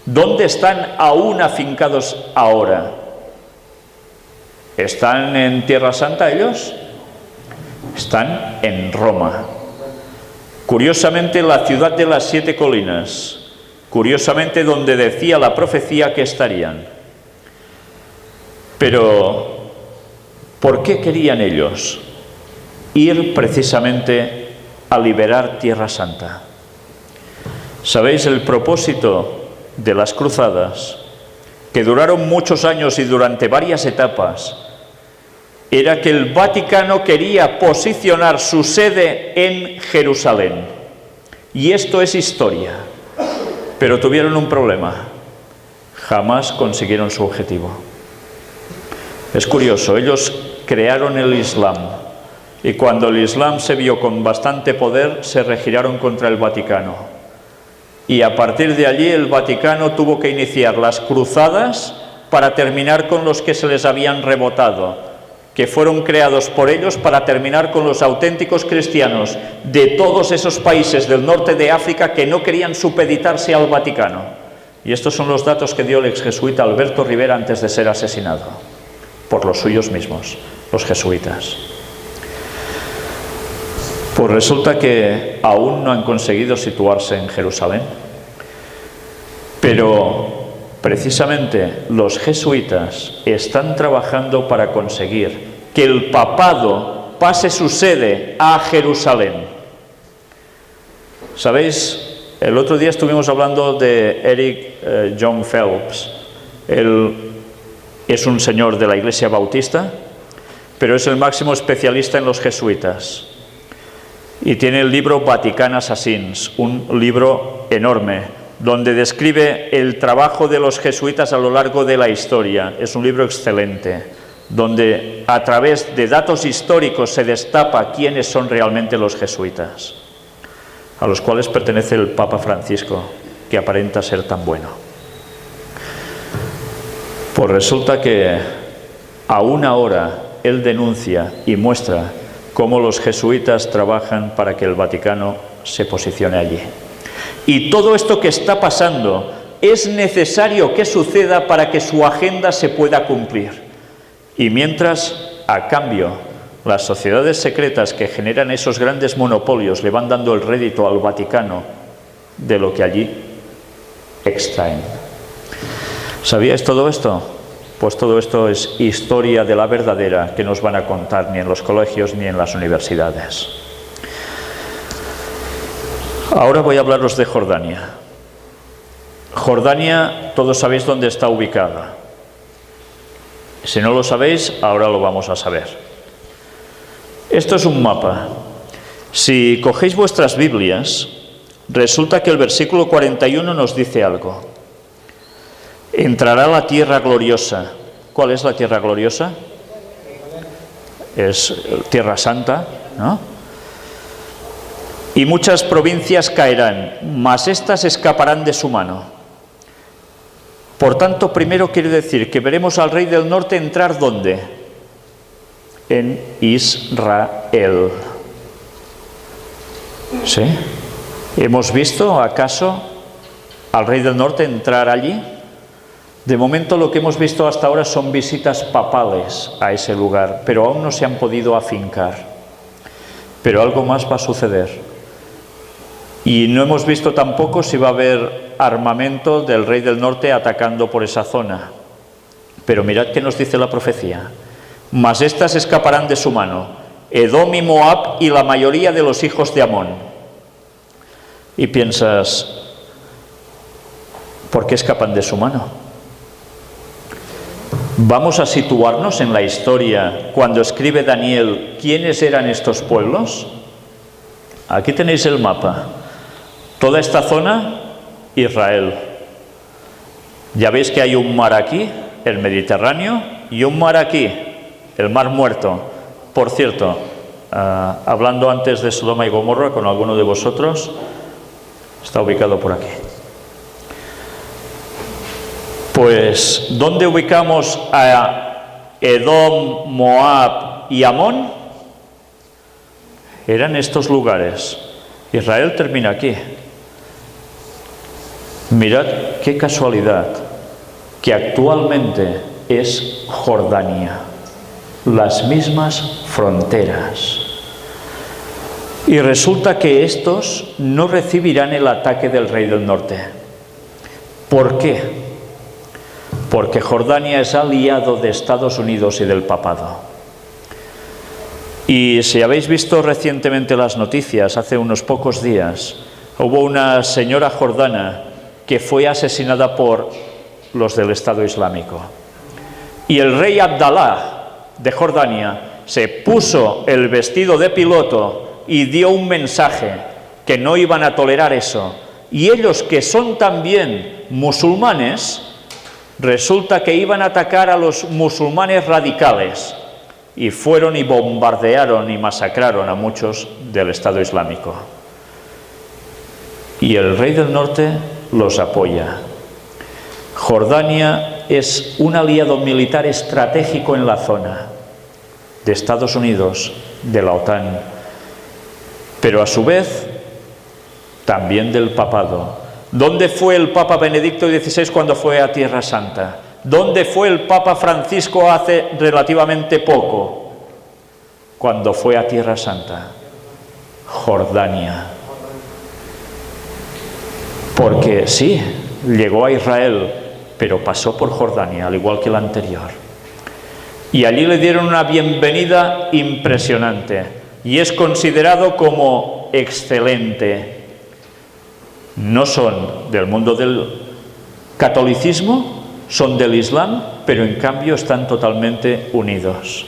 ¿Dónde están aún afincados ahora? ¿Están en Tierra Santa ellos? Están en Roma. Curiosamente, la ciudad de las 7 colinas. Curiosamente, donde decía la profecía que estarían. Pero, ¿por qué querían ellos ir precisamente a liberar Tierra Santa? ¿Sabéis? El propósito de las cruzadas, que duraron muchos años y durante varias etapas, era que el Vaticano quería posicionar su sede en Jerusalén. Y esto es historia. Pero tuvieron un problema. Jamás consiguieron su objetivo. Es curioso, ellos crearon el Islam. Y cuando el Islam se vio con bastante poder, se regiraron contra el Vaticano. Y a partir de allí el Vaticano tuvo que iniciar las cruzadas para terminar con los que se les habían rebotado, que fueron creados por ellos para terminar con los auténticos cristianos de todos esos países del norte de África que no querían supeditarse al Vaticano. Y estos son los datos que dio el ex jesuita Alberto Rivera antes de ser asesinado por los suyos mismos, los jesuitas. Pues resulta que aún no han conseguido situarse en Jerusalén, pero precisamente los jesuitas están trabajando para conseguir que el papado pase su sede a Jerusalén. ¿Sabéis? El otro día estuvimos hablando de Eric John Phelps. Él es un señor de la Iglesia Bautista, pero es el máximo especialista en los jesuitas. Y tiene el libro Vatican Assassins, un libro enorme, donde describe el trabajo de los jesuitas a lo largo de la historia. Es un libro excelente, donde a través de datos históricos se destapa quiénes son realmente los jesuitas, a los cuales pertenece el Papa Francisco, que aparenta ser tan bueno. Pues resulta que aún ahora él denuncia y muestra cómo los jesuitas trabajan para que el Vaticano se posicione allí. Y todo esto que está pasando es necesario que suceda para que su agenda se pueda cumplir. Y mientras, a cambio, las sociedades secretas que generan esos grandes monopolios le van dando el rédito al Vaticano de lo que allí extraen. ¿Sabíais todo esto? Pues todo esto es historia de la verdadera que no os van a contar ni en los colegios ni en las universidades. Ahora voy a hablaros de Jordania. Jordania, todos sabéis dónde está ubicada. Si no lo sabéis, ahora lo vamos a saber. Esto es un mapa. Si cogéis vuestras Biblias, resulta que el versículo 41 nos dice algo. Entrará la tierra gloriosa. ¿Cuál es la tierra gloriosa? Es Tierra Santa, ¿no? Y muchas provincias caerán, mas éstas escaparán de su mano. Por tanto, primero quiere decir que veremos al rey del norte entrar ¿dónde? En Israel. ¿Sí? ¿Hemos visto acaso al rey del norte entrar allí? De momento lo que hemos visto hasta ahora son visitas papales a ese lugar, pero aún no se han podido afincar. Pero algo más va a suceder. Y no hemos visto tampoco si va a haber armamento del rey del norte atacando por esa zona. Pero mirad qué nos dice la profecía. Mas éstas escaparán de su mano, Edom y Moab y la mayoría de los hijos de Amón. Y piensas, ¿por qué escapan de su mano? Vamos a situarnos en la historia cuando escribe Daniel quiénes eran estos pueblos. Aquí tenéis el mapa. Toda esta zona, Israel. Ya veis que hay un mar aquí, el Mediterráneo, y un mar aquí, el Mar Muerto. Por cierto, hablando antes de Sodoma y Gomorra con alguno de vosotros, está ubicado por aquí. Pues, ¿dónde ubicamos a Edom, Moab y Amón? Eran estos lugares. Israel termina aquí. Mirad qué casualidad que actualmente es Jordania, las mismas fronteras. Y resulta que estos no recibirán el ataque del rey del norte. ¿Por qué? Porque Jordania es aliado de Estados Unidos y del papado. Y si habéis visto recientemente las noticias, hace unos pocos días, hubo una señora jordana que fue asesinada por los del Estado Islámico. Y el rey Abdalá de Jordania se puso el vestido de piloto y dio un mensaje que no iban a tolerar eso. Y ellos, que son también musulmanes, resulta que iban a atacar a los musulmanes radicales, y fueron y bombardearon y masacraron a muchos del Estado Islámico. Y el rey del norte los apoya. Jordania es un aliado militar estratégico en la zona de Estados Unidos, de la OTAN, pero a su vez también del papado. ¿Dónde fue el Papa Benedicto XVI cuando fue a Tierra Santa? ¿Dónde fue el Papa Francisco hace relativamente poco cuando fue a Tierra Santa? Jordania. Porque sí, llegó a Israel, pero pasó por Jordania, al igual que el anterior. Y allí le dieron una bienvenida impresionante, y es considerado como excelente. No son del mundo del catolicismo, son del Islam, pero en cambio están totalmente unidos.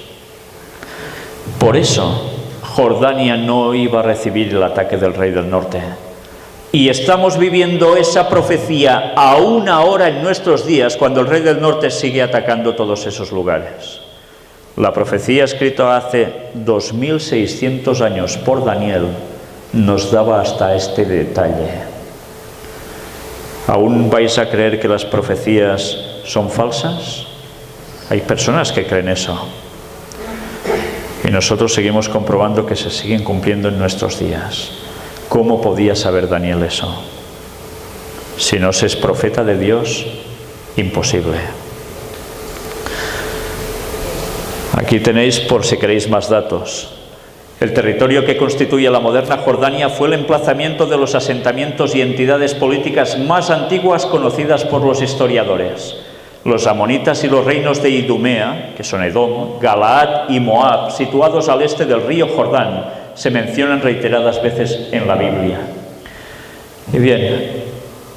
Por eso Jordania no iba a recibir el ataque del rey del norte. Y estamos viviendo esa profecía aún ahora en nuestros días, cuando el rey del norte sigue atacando todos esos lugares. La profecía escrita hace 2600 años por Daniel nos daba hasta este detalle. ¿Aún vais a creer que las profecías son falsas? Hay personas que creen eso. Y nosotros seguimos comprobando que se siguen cumpliendo en nuestros días. ¿Cómo podía saber Daniel eso? Si no se es profeta de Dios, imposible. Aquí tenéis, por si queréis más datos. El territorio que constituye la moderna Jordania fue el emplazamiento de los asentamientos y entidades políticas más antiguas conocidas por los historiadores. Los amonitas y los reinos de Idumea, que son Edom, Galaad y Moab, situados al este del río Jordán, se mencionan reiteradas veces en la Biblia. Y bien,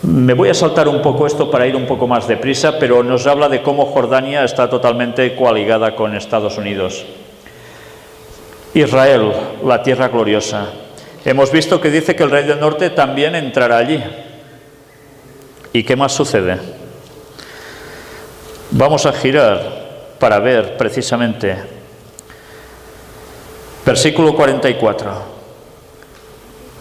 me voy a saltar un poco esto para ir un poco más deprisa, pero nos habla de cómo Jordania está totalmente coaligada con Estados Unidos. Israel, la tierra gloriosa. Hemos visto que dice que el rey del norte también entrará allí. ¿Y qué más sucede? Vamos a girar para ver precisamente versículo 44.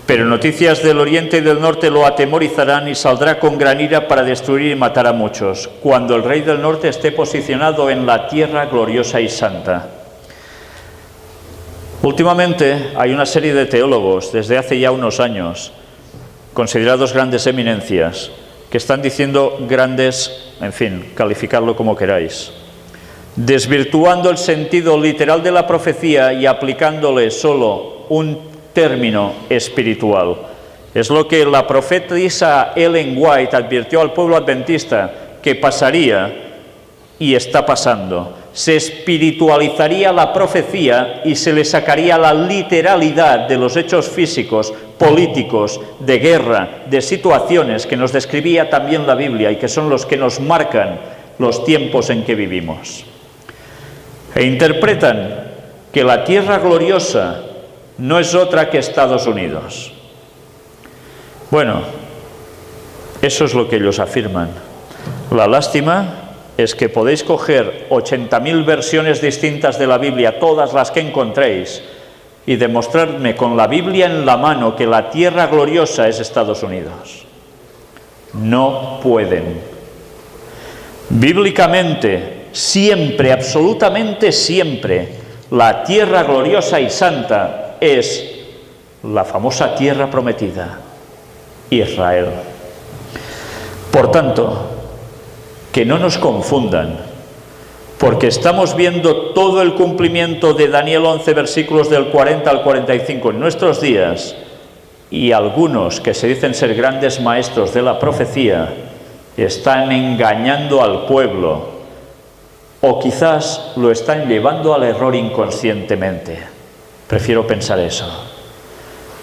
Pero noticias del oriente y del norte lo atemorizarán y saldrá con gran ira para destruir y matar a muchos, cuando el rey del norte esté posicionado en la tierra gloriosa y santa. Últimamente hay una serie de teólogos, desde hace ya unos años, considerados grandes eminencias, que están diciendo grandes, en fin, calificarlo como queráis, desvirtuando el sentido literal de la profecía y aplicándole solo un término espiritual. Es lo que la profetisa Ellen White advirtió al pueblo adventista que pasaría y está pasando. Se espiritualizaría la profecía y se le sacaría la literalidad de los hechos físicos, políticos, de guerra, de situaciones que nos describía también la Biblia y que son los que nos marcan los tiempos en que vivimos. E interpretan que la tierra gloriosa no es otra que Estados Unidos. Bueno, eso es lo que ellos afirman. La lástima es que podéis coger 80.000 versiones distintas de la Biblia, todas las que encontréis, y demostrarme con la Biblia en la mano que la tierra gloriosa es Estados Unidos. No pueden. Bíblicamente, siempre, absolutamente siempre, la tierra gloriosa y santa es la famosa tierra prometida, Israel. Por tanto, que no nos confundan, porque estamos viendo todo el cumplimiento de Daniel 11, versículos del 40 al 45 en nuestros días, y algunos que se dicen ser grandes maestros de la profecía están engañando al pueblo, o quizás lo están llevando al error inconscientemente. Prefiero pensar eso.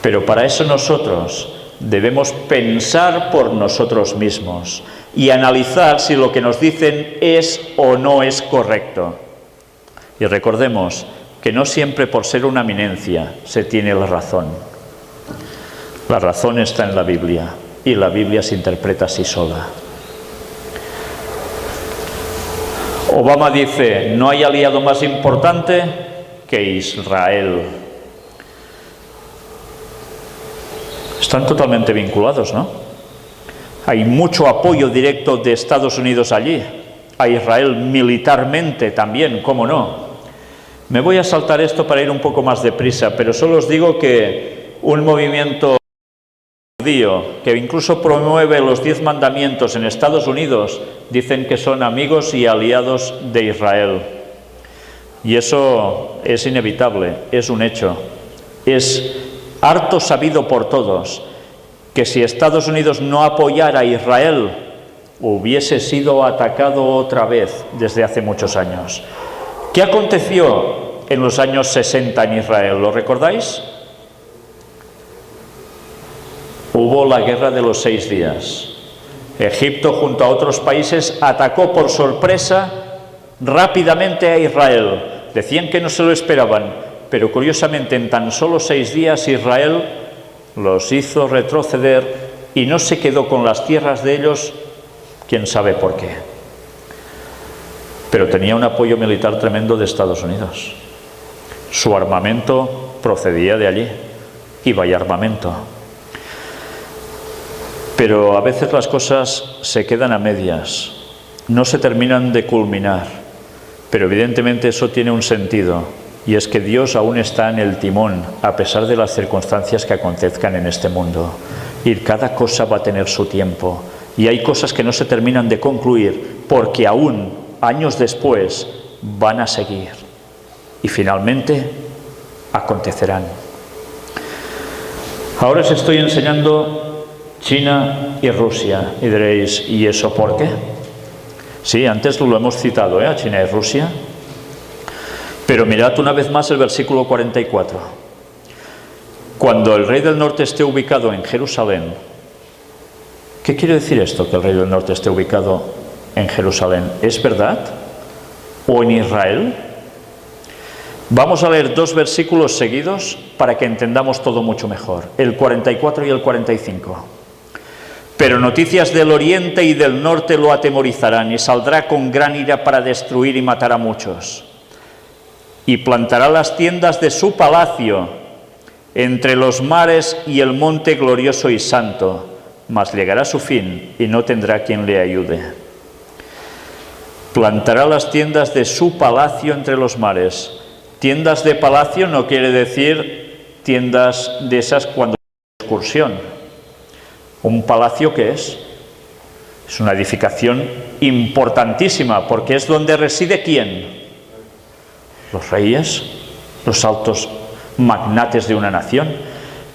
Pero para eso nosotros Debemos pensar por nosotros mismos y analizar si lo que nos dicen es o no es correcto. Y recordemos que no siempre por ser una eminencia se tiene la razón. La razón está en la Biblia y la Biblia se interpreta así sola. Obama dice, no hay aliado más importante que Israel. Están totalmente vinculados, ¿no? Hay mucho apoyo directo de Estados Unidos allí, a Israel militarmente también, ¿cómo no? Me voy a saltar esto para ir un poco más deprisa, pero solo os digo que un movimiento judío que incluso promueve los 10 mandamientos en Estados Unidos dicen que son amigos y aliados de Israel. Y eso es inevitable, es un hecho. Es harto sabido por todos que si Estados Unidos no apoyara a Israel, hubiese sido atacado otra vez desde hace muchos años. ¿Qué aconteció en los años 60 en Israel? ¿Lo recordáis? Hubo la guerra de los 6 días. Egipto, junto a otros países, atacó por sorpresa rápidamente a Israel. Decían que no se lo esperaban, pero curiosamente en tan solo 6 días Israel los hizo retroceder y no se quedó con las tierras de ellos, quién sabe por qué. Pero tenía un apoyo militar tremendo de Estados Unidos. Su armamento procedía de allí, y vaya armamento. Pero a veces las cosas se quedan a medias, no se terminan de culminar, pero evidentemente eso tiene un sentido, y es que Dios aún está en el timón, a pesar de las circunstancias que acontezcan en este mundo. Y cada cosa va a tener su tiempo, y hay cosas que no se terminan de concluir, porque aún, años después, van a seguir, y finalmente acontecerán. Ahora os estoy enseñando China y Rusia, y diréis, ¿y eso por qué? Sí, antes lo hemos citado, a China y Rusia. Pero mirad una vez más el versículo 44. Cuando el rey del norte esté ubicado en Jerusalén, ¿qué quiere decir esto, que el rey del norte esté ubicado en Jerusalén? ¿Es verdad? ¿O en Israel? Vamos a leer 2 versículos seguidos para que entendamos todo mucho mejor, el 44 y el 45. Pero noticias del oriente y del norte lo atemorizarán, y saldrá con gran ira para destruir y matar a muchos. Y plantará las tiendas de su palacio entre los mares y el monte glorioso y santo, mas llegará su fin y no tendrá quien le ayude. Plantará las tiendas de su palacio entre los mares. Tiendas de palacio no quiere decir tiendas de esas cuando hay excursión. ¿Un palacio qué es? Es una edificación importantísima, porque es donde reside ¿quién? Los reyes, los altos magnates de una nación.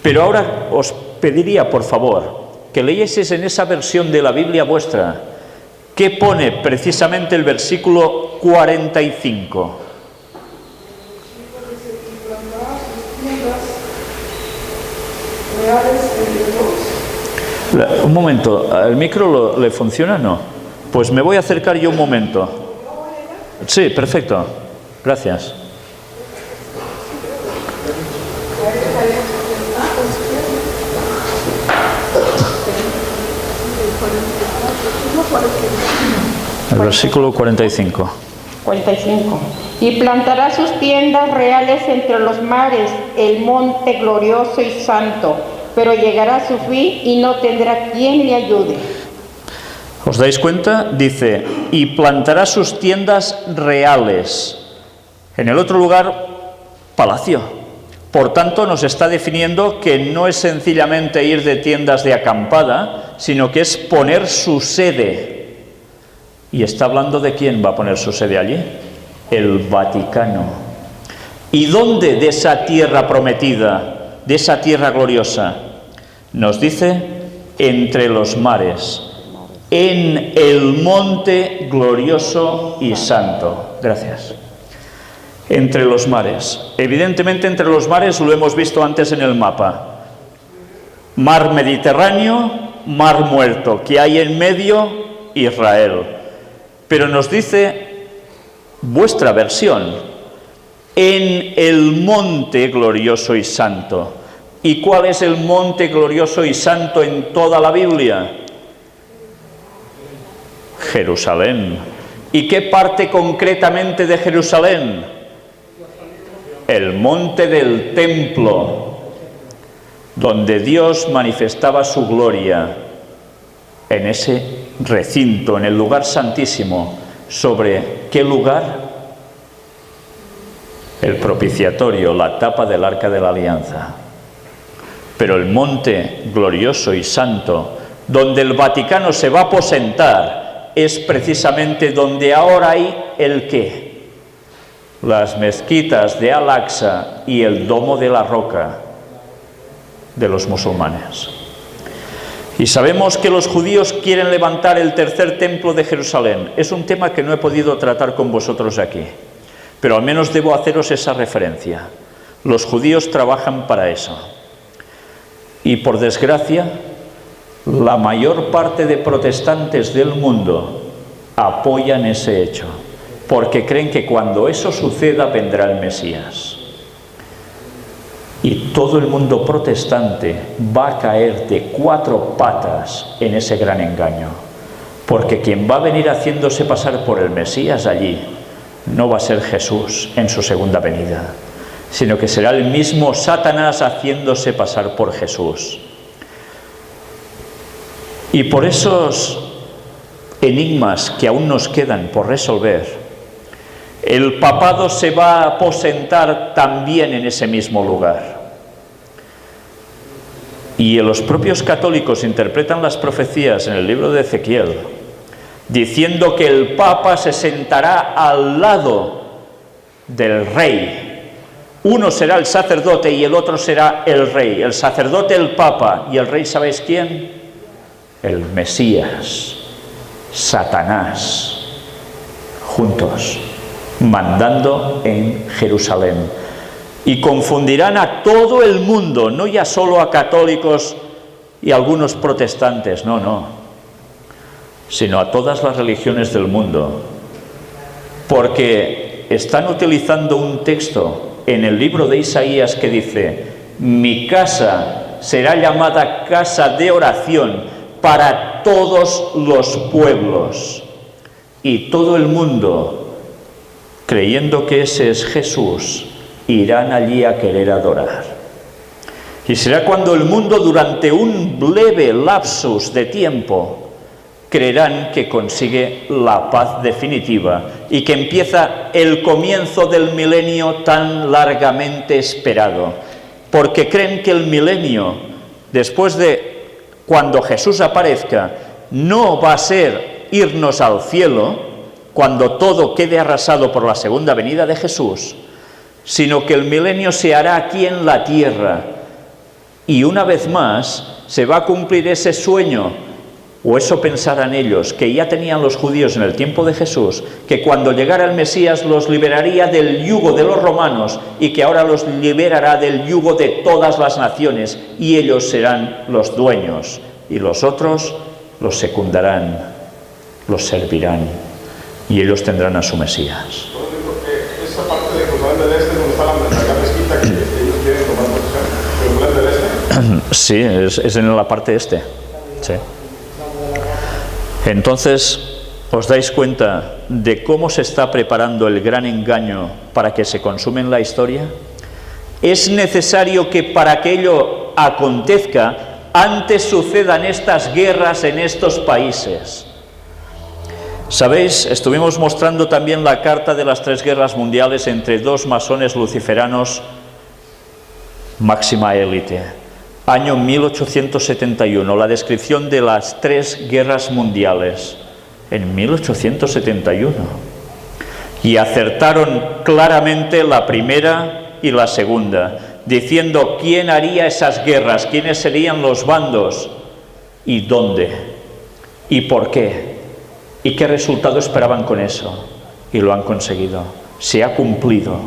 Pero ahora os pediría, por favor, que leyeseis en esa versión de la Biblia vuestra, ¿qué pone precisamente el versículo 45? Un momento, ¿el micro le funciona o no? Pues me voy a acercar yo un momento. Sí, perfecto. Gracias. El versículo 45. 45. Y plantará sus tiendas reales entre los mares, el monte glorioso y santo, pero llegará a su fin y no tendrá quien le ayude. ¿Os dais cuenta? Dice, y plantará sus tiendas reales. En el otro lugar, palacio. Por tanto, nos está definiendo que no es sencillamente ir de tiendas de acampada, sino que es poner su sede. ¿Y está hablando de quién va a poner su sede allí? El Vaticano. ¿Y dónde de esa tierra prometida, de esa tierra gloriosa? Nos dice, entre los mares, en el monte glorioso y santo. Gracias. Entre los mares. Evidentemente, entre los mares lo hemos visto antes en el mapa. Mar Mediterráneo, Mar Muerto, que hay en medio Israel. Pero nos dice vuestra versión, en el monte glorioso y santo. ¿Y cuál es el monte glorioso y santo en toda la Biblia? Jerusalén. ¿Y qué parte concretamente de Jerusalén? El monte del templo, donde Dios manifestaba su gloria, en ese recinto, en el lugar santísimo. ¿Sobre qué lugar? El propiciatorio, la tapa del arca de la alianza. Pero el monte glorioso y santo, donde el Vaticano se va a aposentar, es precisamente donde ahora hay el ¿qué? Las mezquitas de Al-Aqsa y el Domo de la Roca de los musulmanes. Y sabemos que los judíos quieren levantar el tercer templo de Jerusalén. Es un tema que no he podido tratar con vosotros aquí, pero al menos debo haceros esa referencia. Los judíos trabajan para eso. Y por desgracia, la mayor parte de protestantes del mundo apoyan ese hecho, porque creen que cuando eso suceda vendrá el Mesías. Y todo el mundo protestante va a caer de 4 patas en ese gran engaño, porque quien va a venir haciéndose pasar por el Mesías allí no va a ser Jesús en su segunda venida, sino que será el mismo Satanás haciéndose pasar por Jesús. Y por esos enigmas que aún nos quedan por resolver, el papado se va a aposentar también en ese mismo lugar. Y los propios católicos interpretan las profecías en el libro de Ezequiel, diciendo que el Papa se sentará al lado del rey. Uno será el sacerdote y el otro será el rey. El sacerdote, el Papa, y el rey, ¿sabéis quién? El Mesías, Satanás, juntos, mandando en Jerusalén. Y confundirán a todo el mundo, no ya solo a católicos y algunos protestantes, no, sino a todas las religiones del mundo, porque están utilizando un texto en el libro de Isaías que dice: mi casa será llamada casa de oración para todos los pueblos. Y todo el mundo, creyendo que ese es Jesús, irán allí a querer adorar. Y será cuando el mundo, durante un leve lapsus de tiempo, creerán que consigue la paz definitiva y que empieza el comienzo del milenio tan largamente esperado, porque creen que el milenio, después de cuando Jesús aparezca, no va a ser irnos al cielo cuando todo quede arrasado por la segunda venida de Jesús, sino que el milenio se hará aquí en la tierra, y una vez más se va a cumplir ese sueño, o eso pensarán ellos, que ya tenían los judíos en el tiempo de Jesús, que cuando llegara el Mesías los liberaría del yugo de los romanos y que ahora los liberará del yugo de todas las naciones, y ellos serán los dueños y los otros los secundarán, los servirán, y ellos tendrán a su Mesías. Esa parte de Jerusalén del Este, donde está la mezquita que ellos quieren tomar posesión, Jerusalén del Este. Sí, es en la parte este. Sí. Entonces, ¿os dais cuenta de cómo se está preparando el gran engaño para que se consuma en la historia? Es necesario que para que ello acontezca, antes sucedan estas guerras en estos países. ¿Sabéis? Estuvimos mostrando también la carta de las 3 guerras mundiales entre 2 masones luciferanos, máxima élite. Año 1871, la descripción de las 3 guerras mundiales, en 1871. Y acertaron claramente la primera y la segunda, diciendo quién haría esas guerras, quiénes serían los bandos, y dónde, y por qué, y qué resultado esperaban con eso. Y lo han conseguido, se ha cumplido.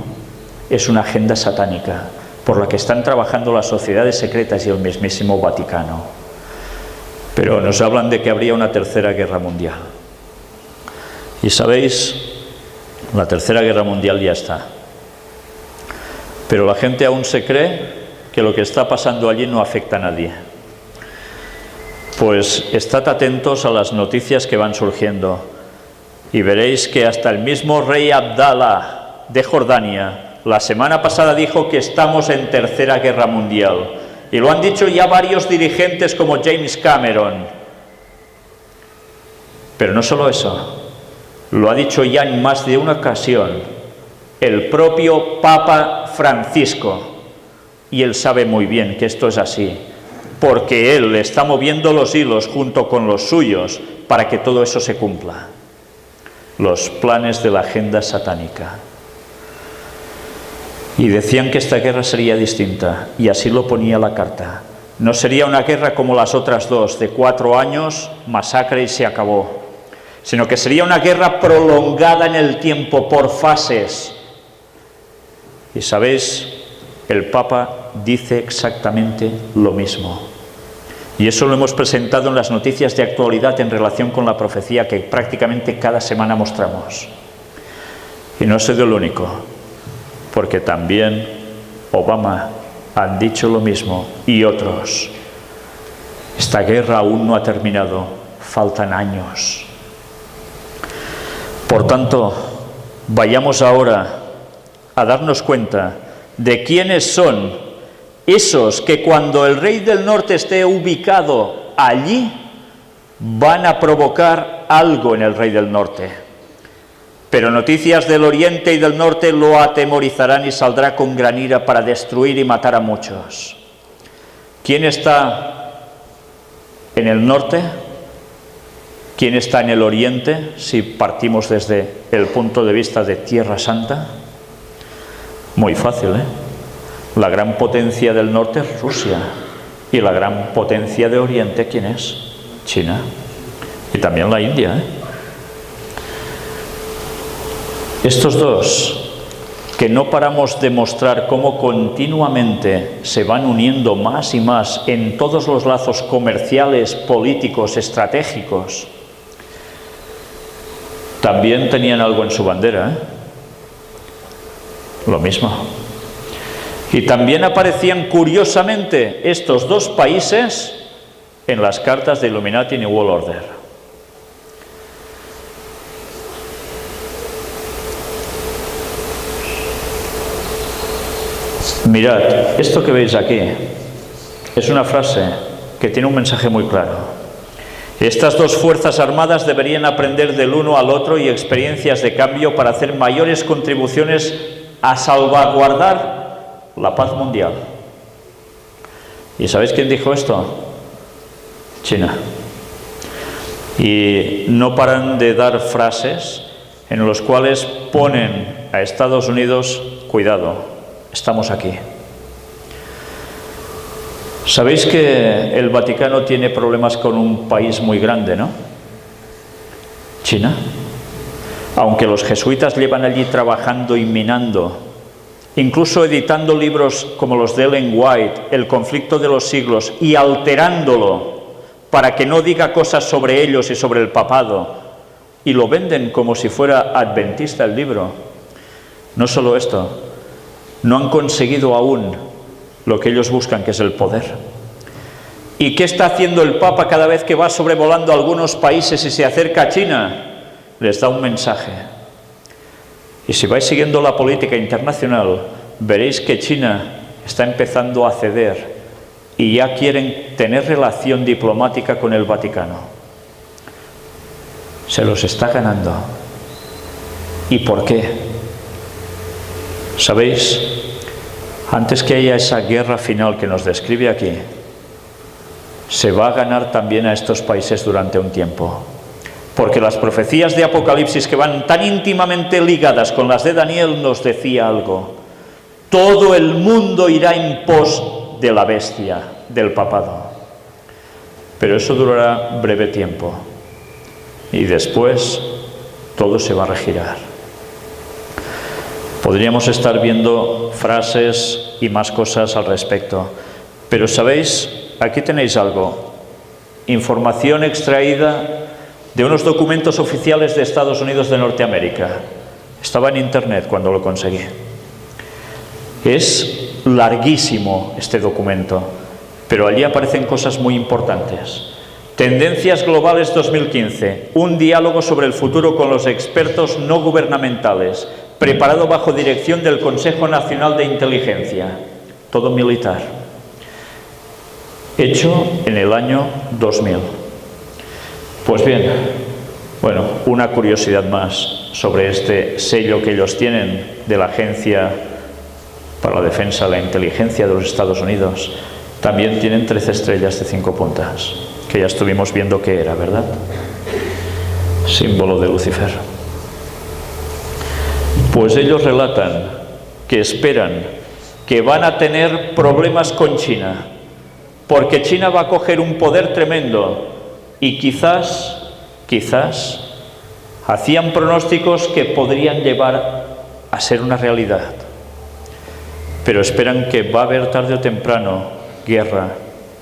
Es una agenda satánica. por la que están trabajando las sociedades secretas y el mismísimo Vaticano. Pero nos hablan de que habría una tercera guerra mundial. Y sabéis, la tercera guerra mundial ya está. Pero la gente aún se cree que lo que está pasando allí no afecta a nadie. Pues estad atentos a las noticias que van surgiendo y veréis que hasta el mismo rey Abdalá de Jordania la semana pasada dijo que estamos en tercera guerra mundial, y lo han dicho ya varios dirigentes como James Cameron. Pero no solo eso, lo ha dicho ya en más de una ocasión el propio Papa Francisco, y él sabe muy bien que esto es así, porque él está moviendo los hilos junto con los suyos para que todo eso se cumpla. Los planes de la agenda satánica. Y decían que esta guerra sería distinta, y así lo ponía la carta. No sería una guerra como las otras dos, de 4 años, masacre y se acabó, sino que sería una guerra prolongada en el tiempo, por fases. Y sabéis, el Papa dice exactamente lo mismo. Y eso lo hemos presentado en las noticias de actualidad en relación con la profecía que prácticamente cada semana mostramos. Y no soy el único, porque también Obama han dicho lo mismo, y otros. Esta guerra aún no ha terminado, faltan años. Por tanto, vayamos ahora a darnos cuenta de quiénes son esos que cuando el rey del norte esté ubicado allí, van a provocar algo en el rey del norte. Pero noticias del oriente y del norte lo atemorizarán y saldrá con gran ira para destruir y matar a muchos. ¿Quién está en el norte? ¿Quién está en el oriente, si partimos desde el punto de vista de Tierra Santa? Muy fácil, ¿eh? La gran potencia del norte es Rusia. Y la gran potencia de oriente, ¿quién es? China. Y también la India, ¿eh? Estos dos, que no paramos de mostrar cómo continuamente se van uniendo más y más en todos los lazos comerciales, políticos, estratégicos, también tenían algo en su bandera, ¿eh? Lo mismo. Y también aparecían curiosamente estos dos países en las cartas de Illuminati y New World Order. Mirad, esto que veis aquí es una frase que tiene un mensaje muy claro. Estas dos fuerzas armadas deberían aprender del uno al otro y experiencias de cambio para hacer mayores contribuciones a salvaguardar la paz mundial. ¿Y sabéis quién dijo esto? China. Y no paran de dar frases en los cuales ponen a Estados Unidos, cuidado, estamos aquí. Sabéis que el Vaticano tiene problemas con un país muy grande, ¿no? China. Aunque los jesuitas llevan allí trabajando y minando, incluso editando libros como los de Ellen White, El conflicto de los siglos, y alterándolo para que no diga cosas sobre ellos y sobre el papado, y lo venden como si fuera adventista el libro. No solo esto, no han conseguido aún lo que ellos buscan, que es el poder. ¿Y qué está haciendo el Papa cada vez que va sobrevolando algunos países y se acerca a China? Les da un mensaje. Y si vais siguiendo la política internacional, veréis que China está empezando a ceder y ya quieren tener relación diplomática con el Vaticano. Se los está ganando. ¿Y por qué? ¿Sabéis? Antes que haya esa guerra final que nos describe aquí, se va a ganar también a estos países durante un tiempo. Porque las profecías de Apocalipsis, que van tan íntimamente ligadas con las de Daniel, nos decía algo. Todo el mundo irá en pos de la bestia, del papado. Pero eso durará breve tiempo. Y después todo se va a regirar. Podríamos estar viendo frases y más cosas al respecto. Pero ¿sabéis? Aquí tenéis algo. Información extraída de unos documentos oficiales de Estados Unidos de Norteamérica. Estaba en internet cuando lo conseguí. Es larguísimo este documento, pero allí aparecen cosas muy importantes. Tendencias Globales 2015, un diálogo sobre el futuro con los expertos no gubernamentales, preparado bajo dirección del Consejo Nacional de Inteligencia, todo militar, hecho en el año 2000. Pues bien, bueno, una curiosidad más sobre este sello que ellos tienen de la Agencia para la Defensa de la Inteligencia de los Estados Unidos. También tienen 13 estrellas de 5 puntas, que ya estuvimos viendo qué era, ¿verdad? Símbolo de Lucifer. Pues ellos relatan que esperan que van a tener problemas con China, porque China va a coger un poder tremendo y quizás hacían pronósticos que podrían llevar a ser una realidad. Pero esperan que va a haber tarde o temprano guerra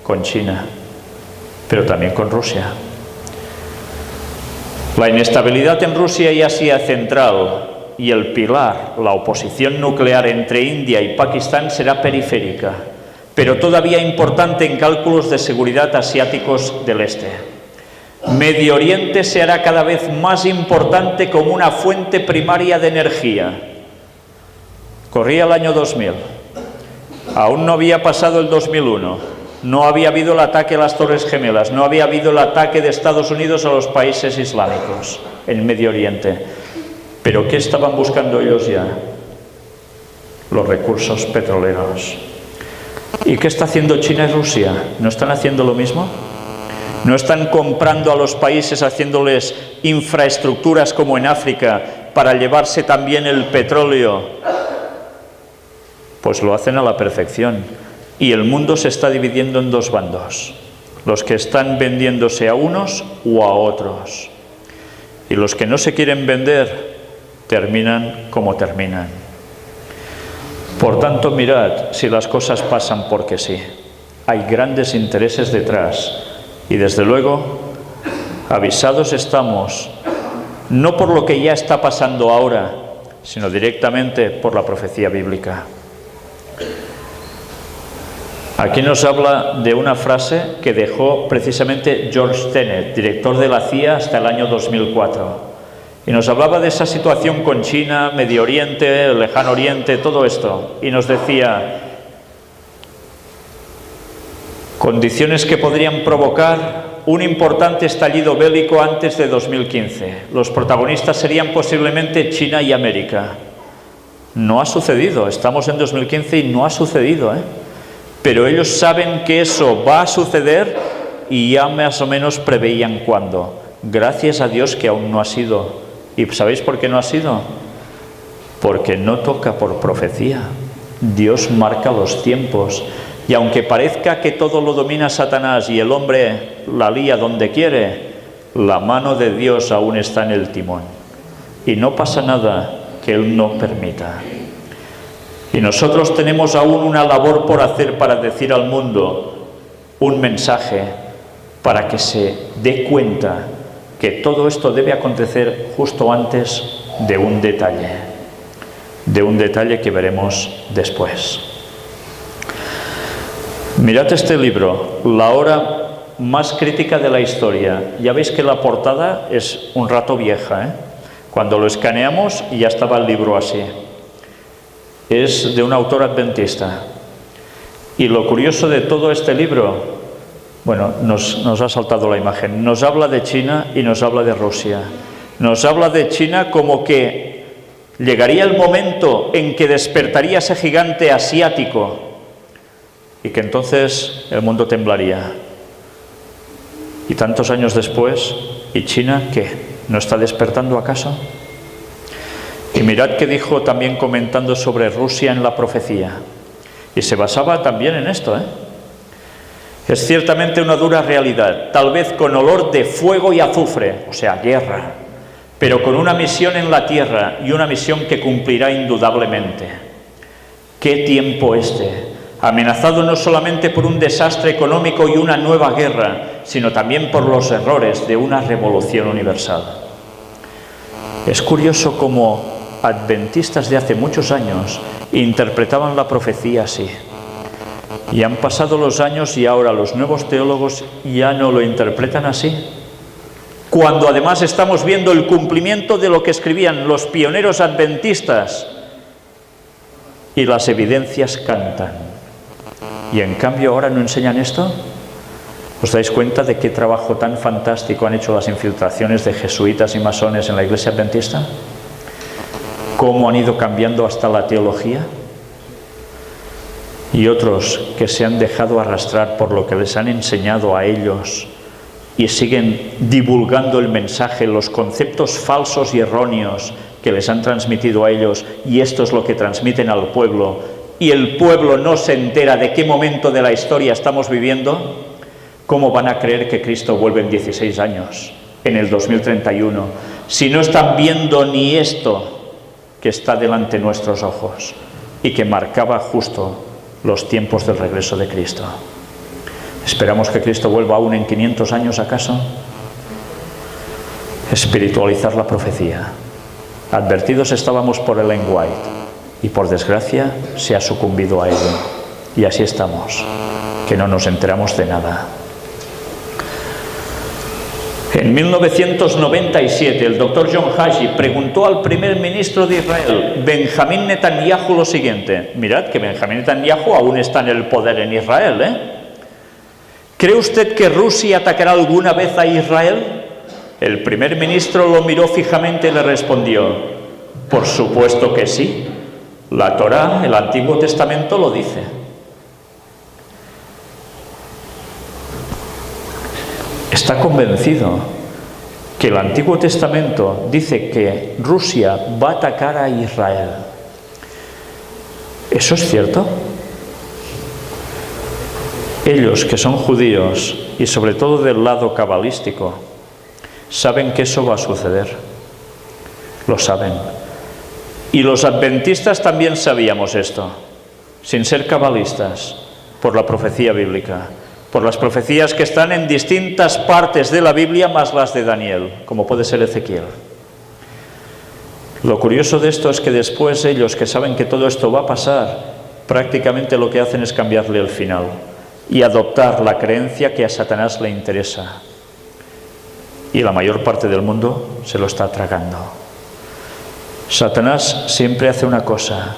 con China, pero también con Rusia. La inestabilidad en Rusia y Asia Central y el pilar, la oposición nuclear entre India y Pakistán, será periférica, pero todavía importante en cálculos de seguridad asiáticos del este. Medio Oriente se hará cada vez más importante como una fuente primaria de energía. Corría el año 2000. Aún no había pasado el 2001. No había habido el ataque a las Torres Gemelas. No había habido el ataque de Estados Unidos a los países islámicos en Medio Oriente. ¿Pero qué estaban buscando ellos ya? Los recursos petroleros. ¿Y qué está haciendo China y Rusia? ¿No están haciendo lo mismo? ¿No están comprando a los países, haciéndoles infraestructuras como en África para llevarse también el petróleo? Pues lo hacen a la perfección. Y el mundo se está dividiendo en dos bandos. Los que están vendiéndose a unos o a otros. Y los que no se quieren vender terminan como terminan. Por tanto, mirad si las cosas pasan porque sí. Hay grandes intereses detrás. Y desde luego, avisados estamos, no por lo que ya está pasando ahora, sino directamente por la profecía bíblica. Aquí nos habla de una frase que dejó precisamente George Tenet, director de la CIA hasta el año 2004. Y nos hablaba de esa situación con China, Medio Oriente, el Lejano Oriente, todo esto. Y nos decía, condiciones que podrían provocar un importante estallido bélico antes de 2015. Los protagonistas serían posiblemente China y América. No ha sucedido, estamos en 2015 y no ha sucedido, Pero ellos saben que eso va a suceder y ya más o menos preveían cuándo. Gracias a Dios que aún no ha sido. ¿Y sabéis por qué no ha sido? Porque no toca por profecía. Dios marca los tiempos. Y aunque parezca que todo lo domina Satanás y el hombre la lía donde quiere, la mano de Dios aún está en el timón. Y no pasa nada que Él no permita. Y nosotros tenemos aún una labor por hacer para decir al mundo un mensaje para que se dé cuenta que todo esto debe acontecer justo antes de un detalle que veremos después. Mirad este libro, La hora más crítica de la historia. Ya veis que la portada es un rato vieja, Cuando lo escaneamos ya estaba el libro así. Es de un autor adventista. Y lo curioso de todo este libro, bueno, nos ha saltado la imagen, nos habla de China y nos habla de Rusia. Nos habla de China como que llegaría el momento en que despertaría ese gigante asiático y que entonces el mundo temblaría. Y tantos años después, ¿y China qué? ¿No está despertando acaso? Y mirad que dijo también comentando sobre Rusia en la profecía. Y se basaba también en esto, Es ciertamente una dura realidad, tal vez con olor de fuego y azufre, o sea, guerra. pero con una misión en la tierra y una misión que cumplirá indudablemente. ¿Qué tiempo este? Amenazado no solamente por un desastre económico y una nueva guerra, sino también por los errores de una revolución universal. Es curioso cómo adventistas de hace muchos años interpretaban la profecía así. Y han pasado los años y ahora los nuevos teólogos ya no lo interpretan así. Cuando además estamos viendo el cumplimiento de lo que escribían los pioneros adventistas y las evidencias cantan. Y en cambio ahora no enseñan esto. ¿Os dais cuenta de qué trabajo tan fantástico han hecho las infiltraciones de jesuitas y masones en la Iglesia adventista? ¿Cómo han ido cambiando hasta la teología? Y otros que se han dejado arrastrar por lo que les han enseñado a ellos y siguen divulgando el mensaje, los conceptos falsos y erróneos que les han transmitido a ellos, y esto es lo que transmiten al pueblo, y el pueblo no se entera de qué momento de la historia estamos viviendo. ¿Cómo van a creer que Cristo vuelve en 16 años, en el 2031, si no están viendo ni esto que está delante de nuestros ojos y que marcaba justo los tiempos del regreso de Cristo? ¿Esperamos que Cristo vuelva aún en 500 años acaso? Espiritualizar la profecía. Advertidos estábamos por Ellen White y por desgracia se ha sucumbido a ello. Y así estamos, que no nos enteramos de nada. En 1997 el doctor John Hagee preguntó al primer ministro de Israel, Benjamín Netanyahu, lo siguiente. Mirad que Benjamín Netanyahu aún está en el poder en Israel, ¿eh? ¿Cree usted que Rusia atacará alguna vez a Israel? El primer ministro lo miró fijamente y le respondió, por supuesto que sí. La Torá, el Antiguo Testamento, lo dice. Está convencido que el Antiguo Testamento dice que Rusia va a atacar a Israel. ¿Eso es cierto? Ellos, que son judíos, y sobre todo del lado cabalístico, saben que eso va a suceder. Lo saben. Y los adventistas también sabíamos esto, sin ser cabalistas, por la profecía bíblica, por las profecías que están en distintas partes de la Biblia, más las de Daniel, como puede ser Ezequiel. Lo curioso de esto es que después ellos, que saben que todo esto va a pasar, prácticamente lo que hacen es cambiarle el final y adoptar la creencia que a Satanás le interesa. Y la mayor parte del mundo se lo está tragando. Satanás siempre hace una cosa: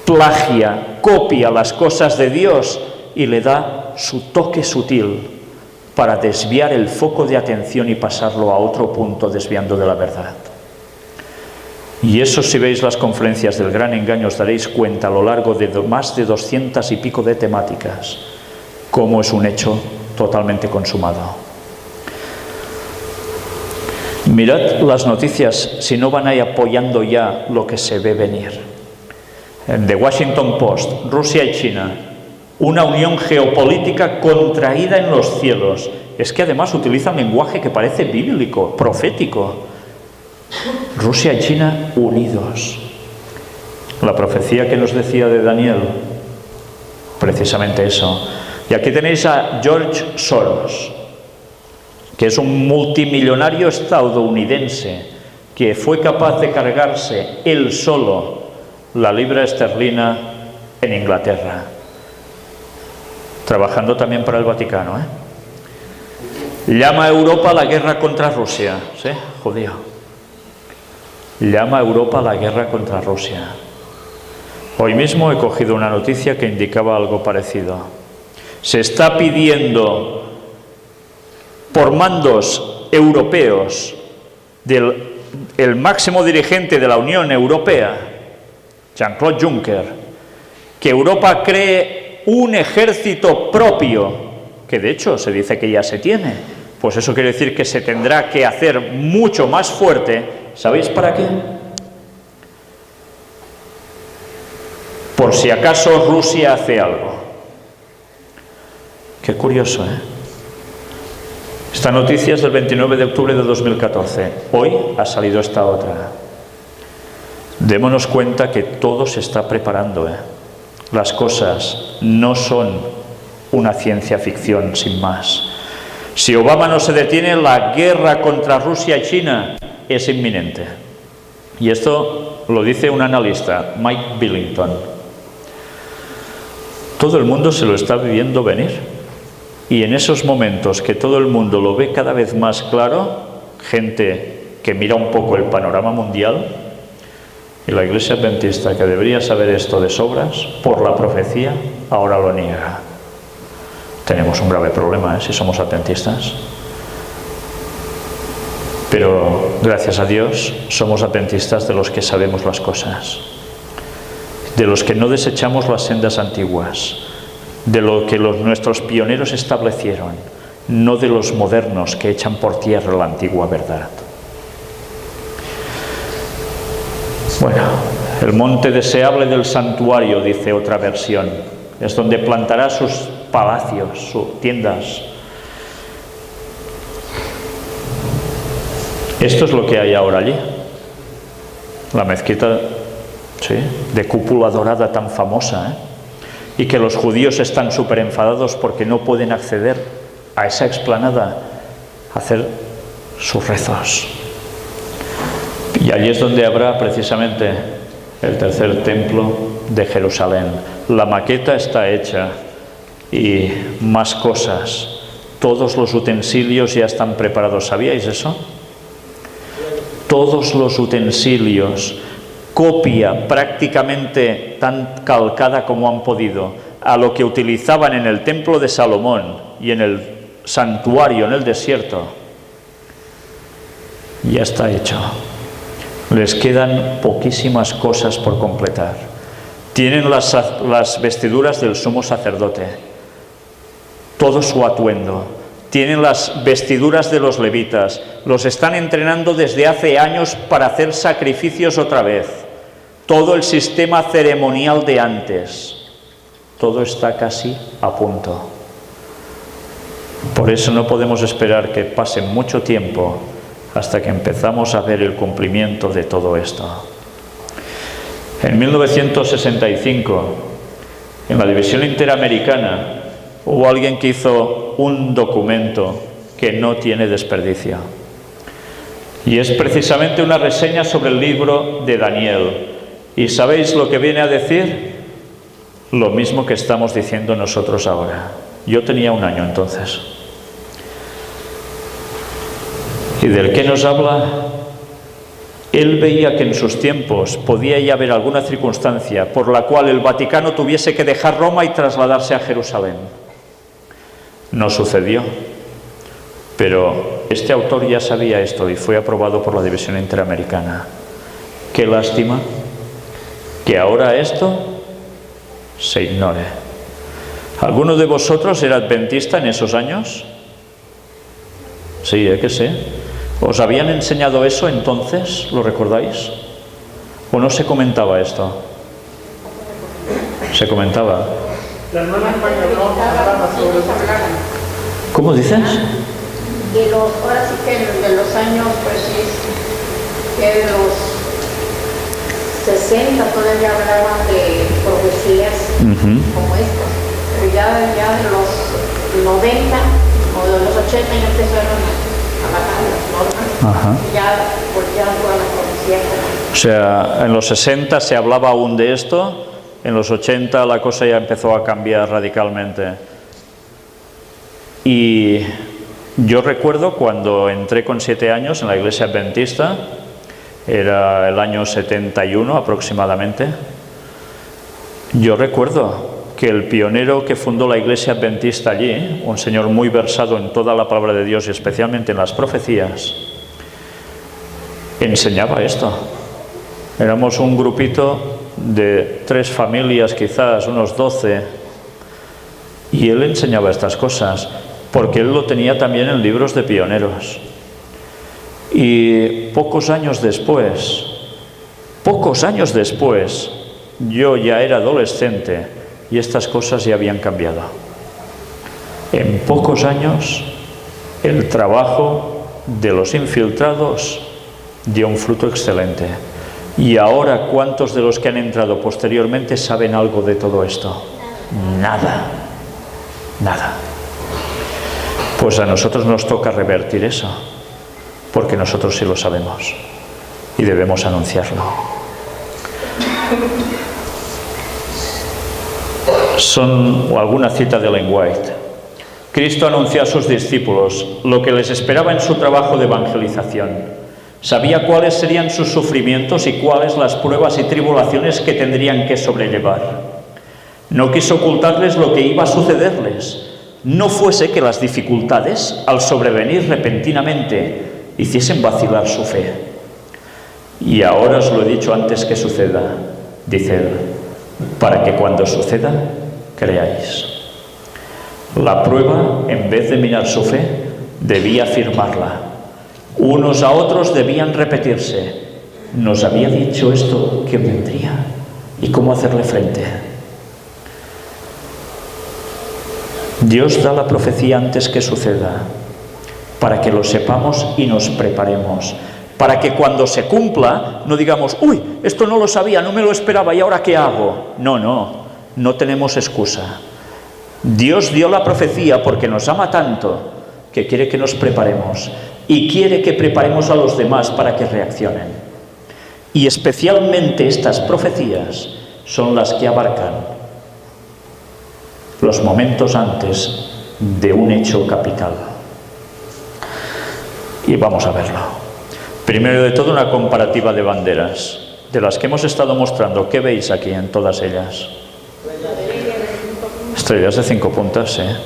plagia, copia las cosas de Dios y le da su toque sutil para desviar el foco de atención y pasarlo a otro punto, desviando de la verdad. Y eso, si veis las conferencias del Gran Engaño, os daréis cuenta a lo largo de más de 200 y pico de temáticas, cómo es un hecho totalmente consumado. Mirad las noticias si no van ahí apoyando ya lo que se ve venir. En The Washington Post, Rusia y China, una unión geopolítica contraída en los cielos. Es que además utilizan lenguaje que parece bíblico, profético. Rusia y China unidos. La profecía que nos decía de Daniel, precisamente eso. Y aquí tenéis a George Soros, que es un multimillonario estadounidense que fue capaz de cargarse él solo la libra esterlina en Inglaterra, trabajando también para el Vaticano, ¿eh? Llama a Europa a la guerra contra Rusia, ¿sí? Judío. Llama a Europa a la guerra contra Rusia. Hoy mismo he cogido una noticia que indicaba algo parecido. Se está pidiendo por mandos europeos del máximo dirigente de la Unión Europea, Jean-Claude Juncker, que Europa cree un ejército propio, que de hecho se dice que ya se tiene. Pues eso quiere decir que se tendrá que hacer mucho más fuerte. ¿Sabéis para qué? Por si acaso Rusia hace algo. Qué curioso, ¿eh? Esta noticia es del 29 de octubre de 2014. Hoy ha salido esta otra. Démonos cuenta que todo se está preparando. Las cosas no son una ciencia ficción sin más. Si Obama no se detiene, la guerra contra Rusia y China es inminente. Y esto lo dice un analista, Mike Billington. Todo el mundo se lo está viendo venir. Y en esos momentos que todo el mundo lo ve cada vez más claro, gente que mira un poco el panorama mundial, y la Iglesia Adventista, que debería saber esto de sobras, por la profecía, ahora lo niega. Tenemos un grave problema, si somos adventistas. Pero, gracias a Dios, somos adventistas de los que sabemos las cosas, de los que no desechamos las sendas antiguas, de lo que nuestros pioneros establecieron, no de los modernos que echan por tierra la antigua verdad. Bueno, el monte deseable del santuario, dice otra versión, es donde plantará sus palacios, sus tiendas. Esto es lo que hay ahora allí. La mezquita, sí, de cúpula dorada tan famosa, y que los judíos están súper enfadados porque no pueden acceder a esa explanada a hacer sus rezos. Y allí es donde habrá precisamente el tercer templo de Jerusalén. La maqueta está hecha y más cosas. Todos los utensilios ya están preparados. ¿Sabíais eso? Todos los utensilios, copia prácticamente tan calcada como han podido a lo que utilizaban en el templo de Salomón y en el santuario en el desierto. Ya está hecho. Les quedan poquísimas cosas por completar. Tienen las vestiduras del sumo sacerdote, todo su atuendo. Tienen las vestiduras de los levitas. Los están entrenando desde hace años para hacer sacrificios otra vez. Todo el sistema ceremonial de antes. Todo está casi a punto. Por eso no podemos esperar que pase mucho tiempo hasta que empezamos a ver el cumplimiento de todo esto. En 1965, en la División Interamericana, hubo alguien que hizo un documento que no tiene desperdicio. Y es precisamente una reseña sobre el libro de Daniel. ¿Y sabéis lo que viene a decir? Lo mismo que estamos diciendo nosotros ahora. Yo tenía 1 año entonces. ¿Y del qué nos habla? Él veía que en sus tiempos podía ya haber alguna circunstancia por la cual el Vaticano tuviese que dejar Roma y trasladarse a Jerusalén. No sucedió, pero este autor ya sabía esto y fue aprobado por la División Interamericana. Qué lástima que ahora esto se ignore. ¿Alguno de vosotros era adventista en esos años? Sí, que sí. ¿Os habían enseñado eso entonces? ¿Lo recordáis? ¿O no se comentaba esto? Se comentaba. La hermana española hablaba sobre eso. ¿Cómo dices? Ahora sí que de los años, pues sí, que de los 60 todavía hablaban de profecías como estas, pero ya de los 90 o de los 80 ya empezaron a bajar las normas. Y ya volteando a la profecía. O sea, en los 60 se hablaba aún de esto, en los 80 la cosa ya empezó a cambiar radicalmente. Y yo recuerdo cuando entré con 7 años en la Iglesia Adventista, era el año 71 aproximadamente. Yo recuerdo que el pionero que fundó la Iglesia Adventista allí, un señor muy versado en toda la palabra de Dios y especialmente en las profecías, enseñaba esto. Éramos un grupito de 3 familias, quizás unos 12, y él enseñaba estas cosas, porque él lo tenía también en libros de pioneros. Y pocos años después, yo ya era adolescente y estas cosas ya habían cambiado. En pocos años El trabajo de los infiltrados dio un fruto excelente. Y ahora, ¿cuántos de los que han entrado posteriormente saben algo de todo esto? Nada. Nada. Pues a nosotros nos toca revertir eso, porque nosotros sí lo sabemos y debemos anunciarlo. Son alguna cita de Ellen White. Cristo anunció a sus discípulos lo que les esperaba en su trabajo de evangelización. Sabía cuáles serían sus sufrimientos y cuáles las pruebas y tribulaciones que tendrían que sobrellevar. No quiso ocultarles lo que iba a sucederles, no fuese que las dificultades, al sobrevenir repentinamente, hiciesen vacilar su fe. Y ahora os lo he dicho antes que suceda, dice él, para que cuando suceda, creáis. La prueba, en vez de minar su fe, debía afirmarla. Unos a otros debían repetirse. Nos había dicho esto que vendría. ¿Y cómo hacerle frente? Dios da la profecía antes que suceda, para que lo sepamos y nos preparemos. Para que cuando se cumpla, no digamos, uy, esto no lo sabía, no me lo esperaba, ¿y ahora qué hago? No tenemos excusa. Dios dio la profecía porque nos ama tanto que quiere que nos preparemos y quiere que preparemos a los demás para que reaccionen. Y especialmente estas profecías son las que abarcan los momentos antes de un hecho capital. Y vamos a verlo. Primero de todo, una comparativa de banderas, de las que hemos estado mostrando. ¿Qué veis aquí en todas ellas? Estrellas de 5 puntas, ¿eh?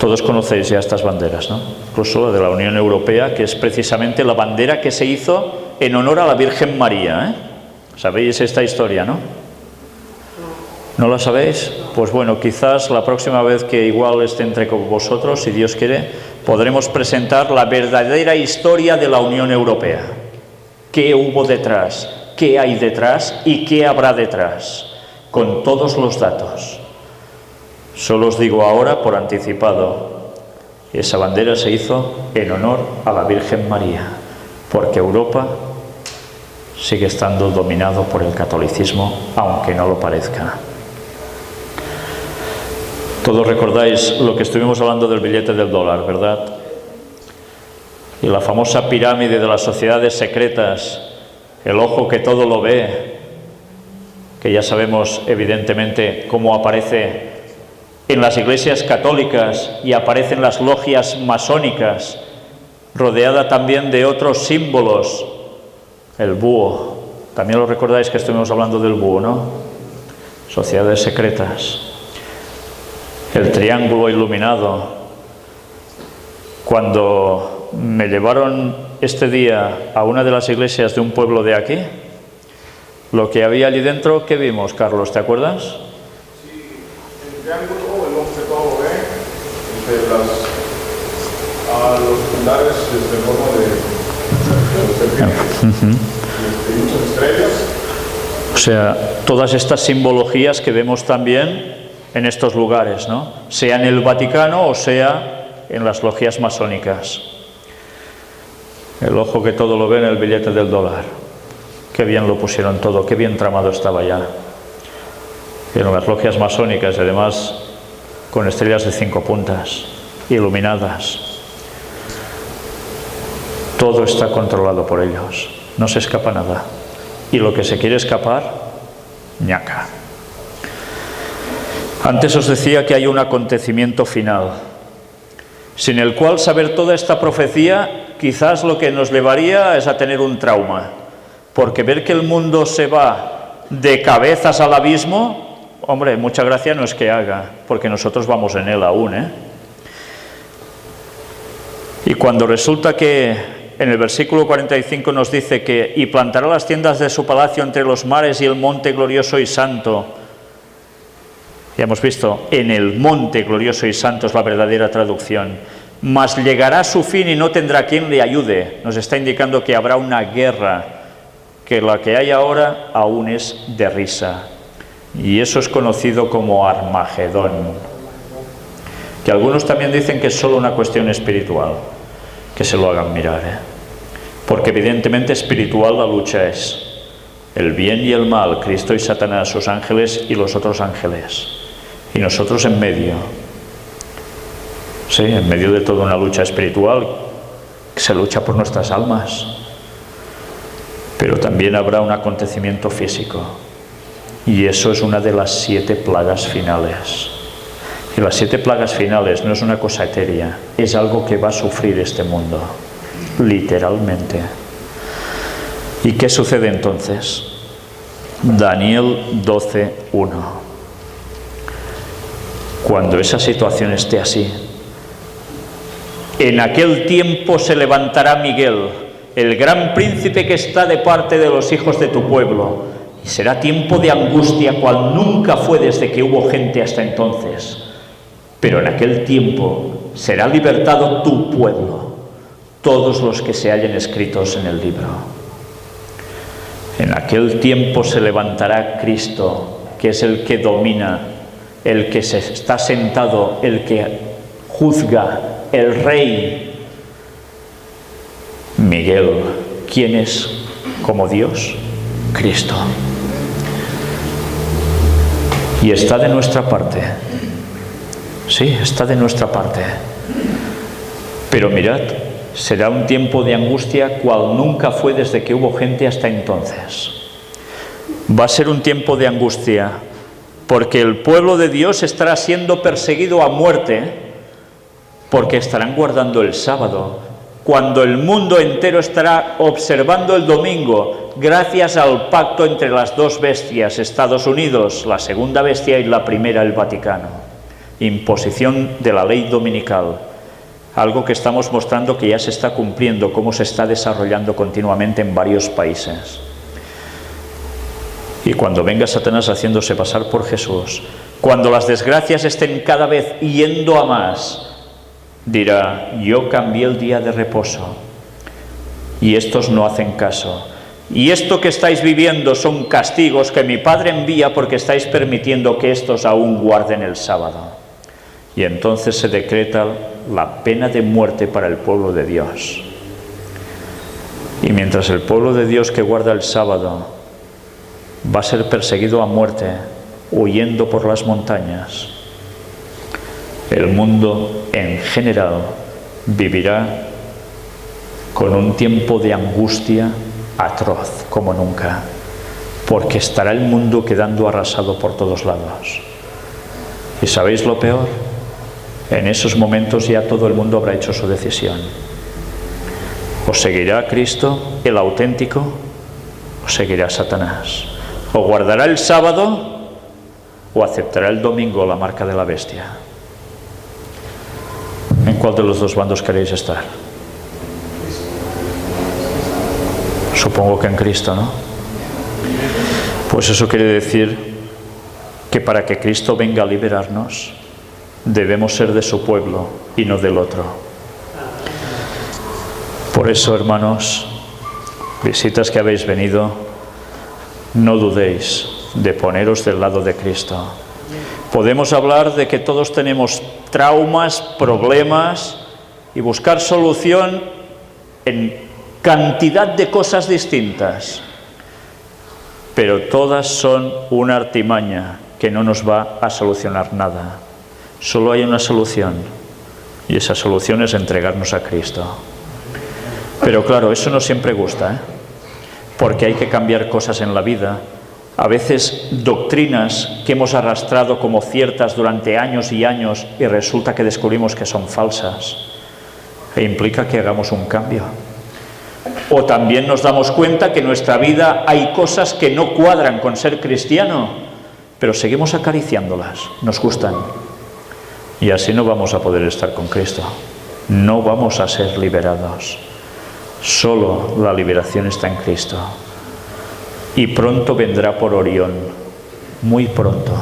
Todos conocéis ya estas banderas, ¿no? Incluso la de la Unión Europea, que es precisamente la bandera que se hizo en honor a la Virgen María, ¿eh? ¿Sabéis esta historia, no? ¿No la sabéis? Pues bueno, quizás la próxima vez que igual esté entre vosotros, si Dios quiere, podremos presentar la verdadera historia de la Unión Europea. ¿Qué hubo detrás? ¿Qué hay detrás? ¿Y qué habrá detrás? Con todos los datos. Solo os digo ahora, por anticipado, esa bandera se hizo en honor a la Virgen María, porque Europa sigue estando dominado por el catolicismo, aunque no lo parezca. Todos recordáis lo que estuvimos hablando del billete del dólar, ¿verdad? Y la famosa pirámide de las sociedades secretas, el ojo que todo lo ve, que ya sabemos evidentemente cómo aparece en las iglesias católicas y aparece en las logias masónicas, rodeada también de otros símbolos. El búho, también lo recordáis que estuvimos hablando del búho, ¿no? Sociedades secretas. El triángulo iluminado. Cuando me llevaron este día a una de las iglesias de un pueblo de aquí, lo que había allí dentro, ¿qué vimos, Carlos? ¿Te acuerdas? Sí, el triángulo, el hombre todo ve, entre los pilares de forma de serpientes, y muchas estrellas. O sea, todas estas simbologías que vemos también en estos lugares, ¿no? Sea en el Vaticano o sea en las logias masónicas. El ojo que todo lo ve en el billete del dólar. Qué bien lo pusieron todo, qué bien tramado estaba ya. En las logias masónicas, además, con estrellas de 5 puntas, iluminadas. Todo está controlado por ellos, no se escapa nada. Y lo que se quiere escapar, ñaca. Antes os decía que hay un acontecimiento final, sin el cual saber toda esta profecía quizás lo que nos llevaría es a tener un trauma, porque ver que el mundo se va de cabezas al abismo, hombre, mucha gracia no es que haga, porque nosotros vamos en él aún, ¿eh? Y cuando resulta que en el versículo 45 nos dice que y plantará las tiendas de su palacio entre los mares y el monte glorioso y santo. Ya hemos visto, en el monte glorioso y santo es la verdadera traducción. Mas llegará a su fin y no tendrá quien le ayude. Nos está indicando que habrá una guerra, que la que hay ahora aún es de risa. Y eso es conocido como Armagedón. Que algunos también dicen que es solo una cuestión espiritual, que se lo hagan mirar, porque evidentemente espiritual la lucha es el bien y el mal, Cristo y Satanás, sus ángeles y los otros ángeles, y nosotros en medio, sí, en medio de toda una lucha espiritual, que se lucha por nuestras almas, pero también habrá un acontecimiento físico, y eso es una de las 7 plagas finales. Y las 7 plagas finales no es una cosa etérea, es algo que va a sufrir este mundo, literalmente. ¿Y qué sucede entonces? Daniel 12:1. Cuando esa situación esté así, en aquel tiempo se levantará Miguel, el gran príncipe que está de parte de los hijos de tu pueblo, y será tiempo de angustia cual nunca fue desde que hubo gente hasta entonces. Pero en aquel tiempo será libertado tu pueblo, todos los que se hallen escritos en el libro. En aquel tiempo se levantará Cristo, que es el que domina, el que se está sentado, el que juzga, el Rey. Miguel, ¿quién es como Dios? Cristo. Y está de nuestra parte. Sí, está de nuestra parte. Pero mirad, será un tiempo de angustia cual nunca fue desde que hubo gente hasta entonces. Va a ser un tiempo de angustia porque el pueblo de Dios estará siendo perseguido a muerte, porque estarán guardando el sábado, cuando el mundo entero estará observando el domingo, gracias al pacto entre las 2 bestias, Estados Unidos, la segunda bestia, y la primera, el Vaticano. Imposición de la ley dominical, algo que estamos mostrando que ya se está cumpliendo, cómo se está desarrollando continuamente en varios países. Y cuando venga Satanás haciéndose pasar por Jesús, cuando las desgracias estén cada vez yendo a más, dirá: yo cambié el día de reposo y estos no hacen caso. Y esto que estáis viviendo son castigos que mi Padre envía porque estáis permitiendo que estos aún guarden el sábado. Y entonces se decreta la pena de muerte para el pueblo de Dios. Y mientras el pueblo de Dios que guarda el sábado va a ser perseguido a muerte, huyendo por las montañas, el mundo en general vivirá con un tiempo de angustia atroz como nunca, porque estará el mundo quedando arrasado por todos lados. ¿Y sabéis lo peor? En esos momentos ya todo el mundo habrá hecho su decisión. O seguirá Cristo, el auténtico, o seguirá Satanás. O guardará el sábado, o aceptará el domingo, la marca de la bestia. ¿En cuál de los 2 bandos queréis estar? Supongo que en Cristo, ¿no? Pues eso quiere decir que para que Cristo venga a liberarnos, debemos ser de su pueblo y no del otro. Por eso, hermanos, visitas que habéis venido, no dudéis de poneros del lado de Cristo. Podemos hablar de que todos tenemos traumas, problemas, y buscar solución en cantidad de cosas distintas, pero todas son una artimaña que no nos va a solucionar nada. Solo hay una solución, y esa solución es entregarnos a Cristo. Pero claro, eso no siempre gusta, porque hay que cambiar cosas en la vida. A veces doctrinas que hemos arrastrado como ciertas durante años y años, y resulta que descubrimos que son falsas, e implica que hagamos un cambio. O también nos damos cuenta que en nuestra vida hay cosas que no cuadran con ser cristiano, pero seguimos acariciándolas, nos gustan. Y así no vamos a poder estar con Cristo. No vamos a ser liberados. Solo la liberación está en Cristo. Y pronto vendrá por Orión. Muy pronto.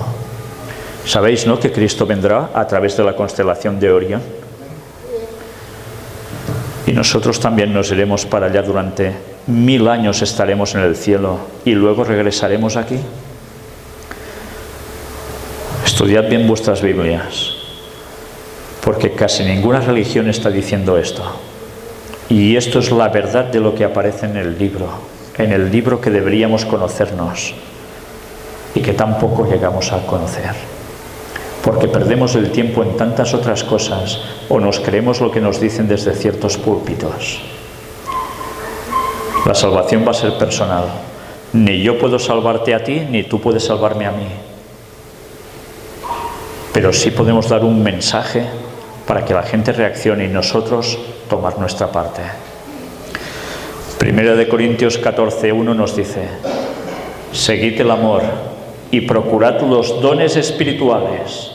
¿Sabéis, no, que Cristo vendrá a través de la constelación de Orión? Y nosotros también nos iremos para allá durante 1000 años, estaremos en el cielo y luego regresaremos aquí. Estudiad bien vuestras Biblias, Porque casi ninguna religión está diciendo esto. Y esto es la verdad de lo que aparece en el libro que deberíamos conocernos y que tampoco llegamos a conocer. Porque perdemos el tiempo en tantas otras cosas o nos creemos lo que nos dicen desde ciertos púlpitos. La salvación va a ser personal. Ni yo puedo salvarte a ti, ni tú puedes salvarme a mí. Pero sí podemos dar un mensaje para que la gente reaccione y nosotros tomar nuestra parte. Primera de Corintios 14:1 nos dice: seguid el amor y procurad los dones espirituales,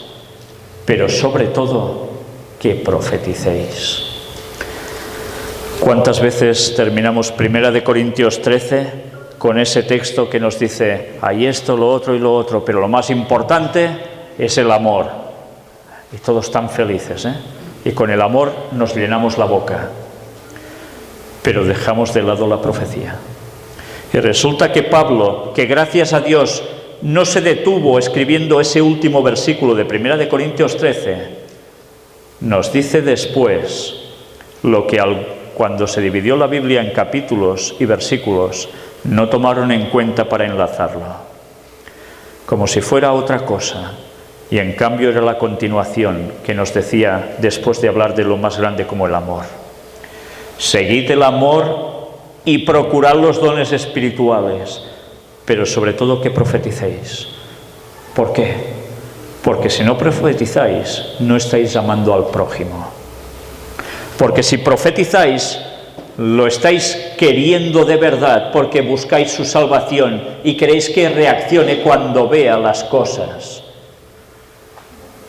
pero sobre todo que profeticéis. ¿Cuántas veces terminamos Primera de Corintios 13 con ese texto que nos dice: hay esto, lo otro y lo otro, pero lo más importante es el amor? Y todos están felices, y con el amor nos llenamos la boca, pero dejamos de lado la profecía. Y resulta que Pablo, que gracias a Dios no se detuvo escribiendo ese último versículo de 1 de Corintios 13, nos dice después lo que cuando se dividió la Biblia en capítulos y versículos no tomaron en cuenta para enlazarlo, como si fuera otra cosa. Y en cambio era la continuación que nos decía, después de hablar de lo más grande como el amor: seguid el amor y procurad los dones espirituales, pero sobre todo que profeticéis. ¿Por qué? Porque si no profetizáis, no estáis amando al prójimo. Porque si profetizáis, lo estáis queriendo de verdad, porque buscáis su salvación y queréis que reaccione cuando vea las cosas.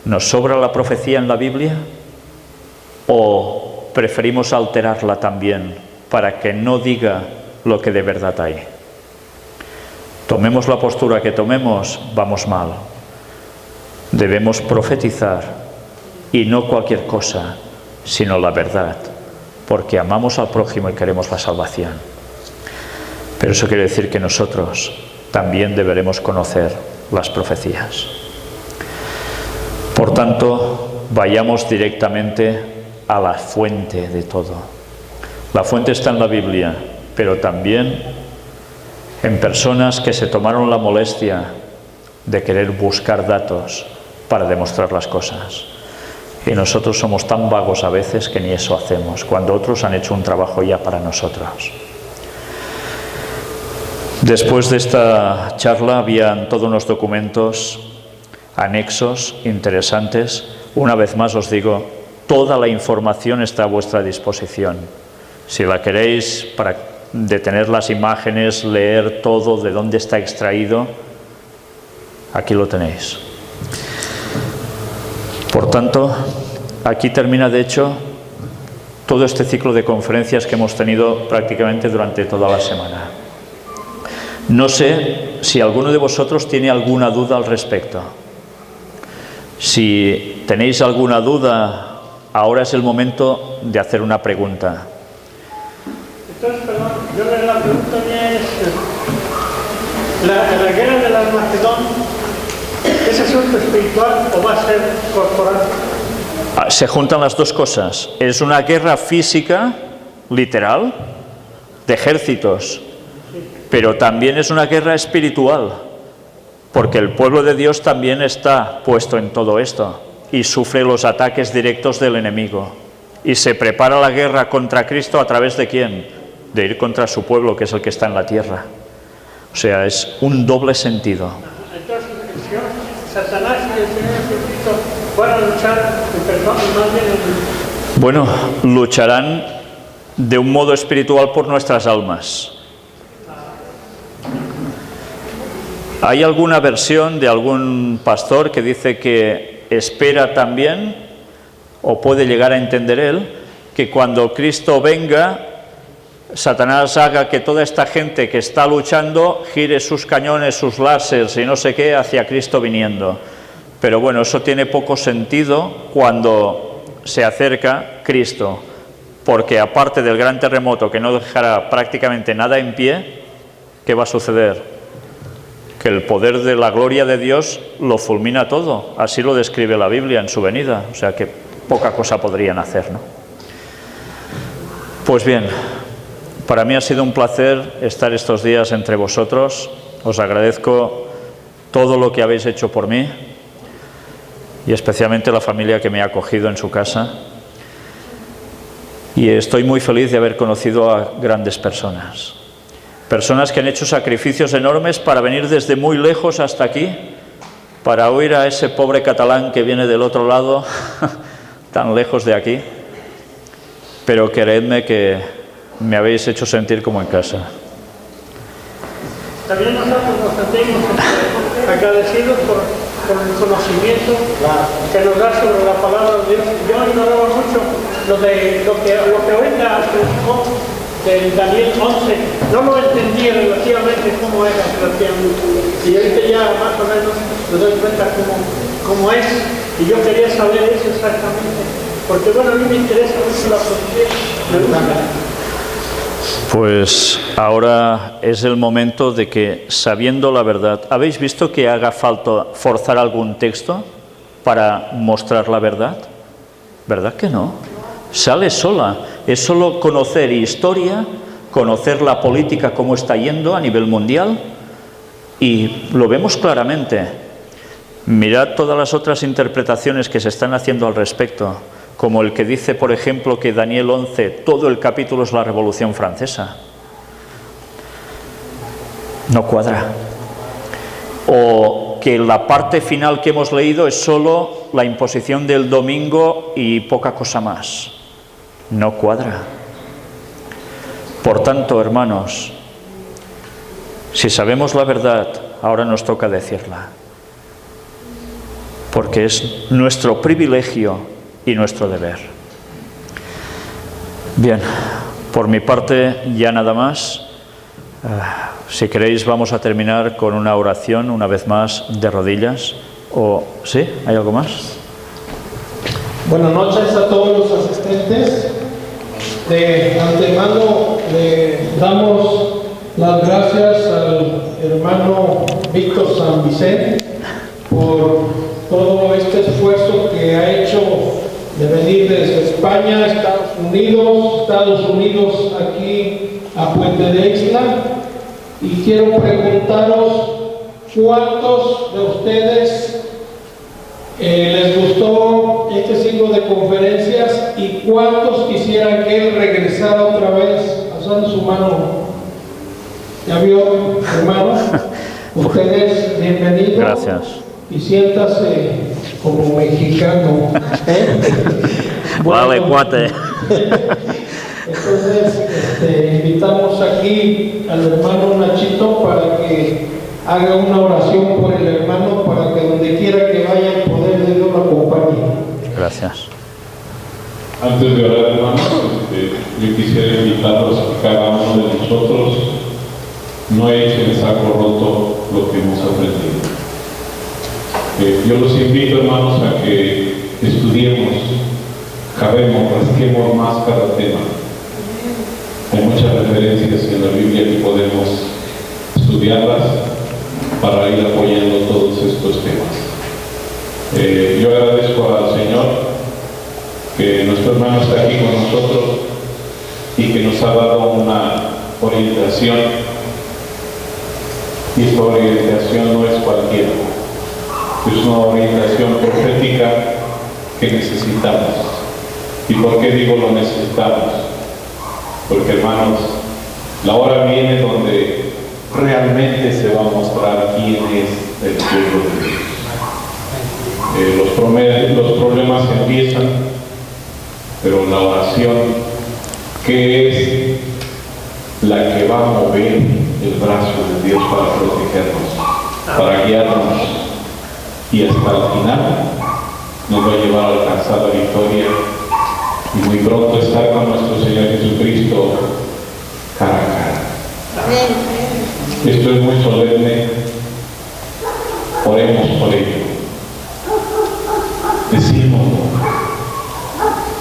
¿Nos sobra la profecía en la Biblia? ¿O preferimos alterarla también para que no diga lo que de verdad hay? Tomemos la postura que tomemos, vamos mal. Debemos profetizar, y no cualquier cosa, sino la verdad, porque amamos al prójimo y queremos la salvación. Pero eso quiere decir que nosotros también deberemos conocer las profecías. Por tanto, vayamos directamente a la fuente de todo. La fuente está en la Biblia, pero también en personas que se tomaron la molestia de querer buscar datos para demostrar las cosas. Y nosotros somos tan vagos a veces que ni eso hacemos, cuando otros han hecho un trabajo ya para nosotros. Después de esta charla habían todos unos documentos anexos interesantes. Una vez más os digo, toda la información está a vuestra disposición. Si la queréis para detener las imágenes, leer todo, de dónde está extraído, aquí lo tenéis. Por tanto, aquí termina de hecho todo este ciclo de conferencias que hemos tenido prácticamente durante toda la semana. No sé si alguno de vosotros tiene alguna duda al respecto. Si tenéis alguna duda, ahora es el momento de hacer una pregunta. Entonces, perdón, yo la pregunta mía es, la guerra del Armagedón, ¿es asunto espiritual o va a ser corporal? Se juntan las dos cosas. Es una guerra física, literal, de ejércitos, pero también es una guerra espiritual, porque el pueblo de Dios también está puesto en todo esto y sufre los ataques directos del enemigo. Y se prepara la guerra contra Cristo ¿a través de quién? De ir contra su pueblo, que es el que está en la tierra. O sea, es un doble sentido. Entonces, el Señor, Satanás y el Señor Jesucristo van a luchar en persona, más bien en... Bueno, lucharán de un modo espiritual por nuestras almas. Hay alguna versión de algún pastor que dice que espera también, o puede llegar a entender él, que cuando Cristo venga, Satanás haga que toda esta gente que está luchando gire sus cañones, sus láseres y no sé qué hacia Cristo viniendo. Pero bueno, eso tiene poco sentido cuando se acerca Cristo, porque aparte del gran terremoto que no dejará prácticamente nada en pie, ¿qué va a suceder? Que el poder de la gloria de Dios lo fulmina todo. Así lo describe la Biblia en su venida. O sea que poca cosa podrían hacer, ¿no? Pues bien, para mí ha sido un placer estar estos días entre vosotros. Os agradezco todo lo que habéis hecho por mí y especialmente la familia que me ha acogido en su casa. Y estoy muy feliz de haber conocido a grandes personas. Personas que han hecho sacrificios enormes para venir desde muy lejos hasta aquí, para oír a ese pobre catalán que viene del otro lado, tan lejos de aquí. Pero creedme que me habéis hecho sentir como en casa. También nosotros nos sentimos agradecidos por el conocimiento que nos da sobre la palabra de Dios. Yo ignoraba mucho lo que ahorita del Daniel 11, no lo entendía relativamente cómo era relativamente. Y ahorita ya más o menos me doy cuenta cómo es. Y yo quería saber eso exactamente. Porque bueno, a mí me interesa mucho la profecía, me gusta. Pues ahora es el momento de que, sabiendo la verdad, ¿habéis visto que haga falta forzar algún texto para mostrar la verdad? ¿Verdad que no? Sale sola. Es solo conocer historia, conocer la política, cómo está yendo a nivel mundial, y lo vemos claramente. Mirad todas las otras interpretaciones que se están haciendo al respecto, como el que dice, por ejemplo, que Daniel 11, todo el capítulo es la Revolución Francesa. No cuadra. O que la parte final que hemos leído es solo la imposición del domingo y poca cosa más. No cuadra. Por tanto, hermanos, si sabemos la verdad, ahora nos toca decirla. Porque es nuestro privilegio y nuestro deber. Bien, por mi parte ya nada más. Si queréis vamos a terminar con una oración una vez más de rodillas. ¿O sí? ¿Hay algo más? Buenas noches a todos los asistentes. De antemano le damos las gracias al hermano Víctor San Vicente por todo este esfuerzo que ha hecho de venir desde España, Estados Unidos aquí a Puente de Ixtla. Y quiero preguntaros cuántos de ustedes les gustó este ciclo de conferencias y cuántos quisieran que él regresara otra vez, alzando su mano. ¿Ya vio, hermano? Ustedes, bienvenidos. Gracias. Y siéntase como mexicano. Bueno, vale, cuate. Entonces, invitamos aquí al hermano Nachito para que haga una oración por el hermano, para que donde quiera que vaya el poder de Dios lo acompañe. Gracias. Antes de orar, hermanos, yo quisiera invitarlos a que cada uno de nosotros no eche en saco roto lo que hemos aprendido. Yo los invito, hermanos, a que estudiemos, cabemos, rasquemos más cada tema. Hay muchas referencias en la Biblia que podemos estudiarlas para ir apoyando todos estos temas. Yo agradezco al Señor que nuestro hermano está aquí con nosotros y que nos ha dado una orientación. Y esta orientación no es cualquiera. Es una orientación profética que necesitamos. ¿Y por qué digo lo necesitamos? Porque, hermanos, la hora viene donde realmente se va a mostrar quién es el pueblo de Dios. Los problemas empiezan, pero la oración, que es la que va a mover el brazo de Dios para protegernos, para guiarnos, y hasta el final nos va a llevar a alcanzar la victoria y muy pronto estar con nuestro Señor Jesucristo cara a cara. Esto es muy solemne. Oremos por ello. Decimos,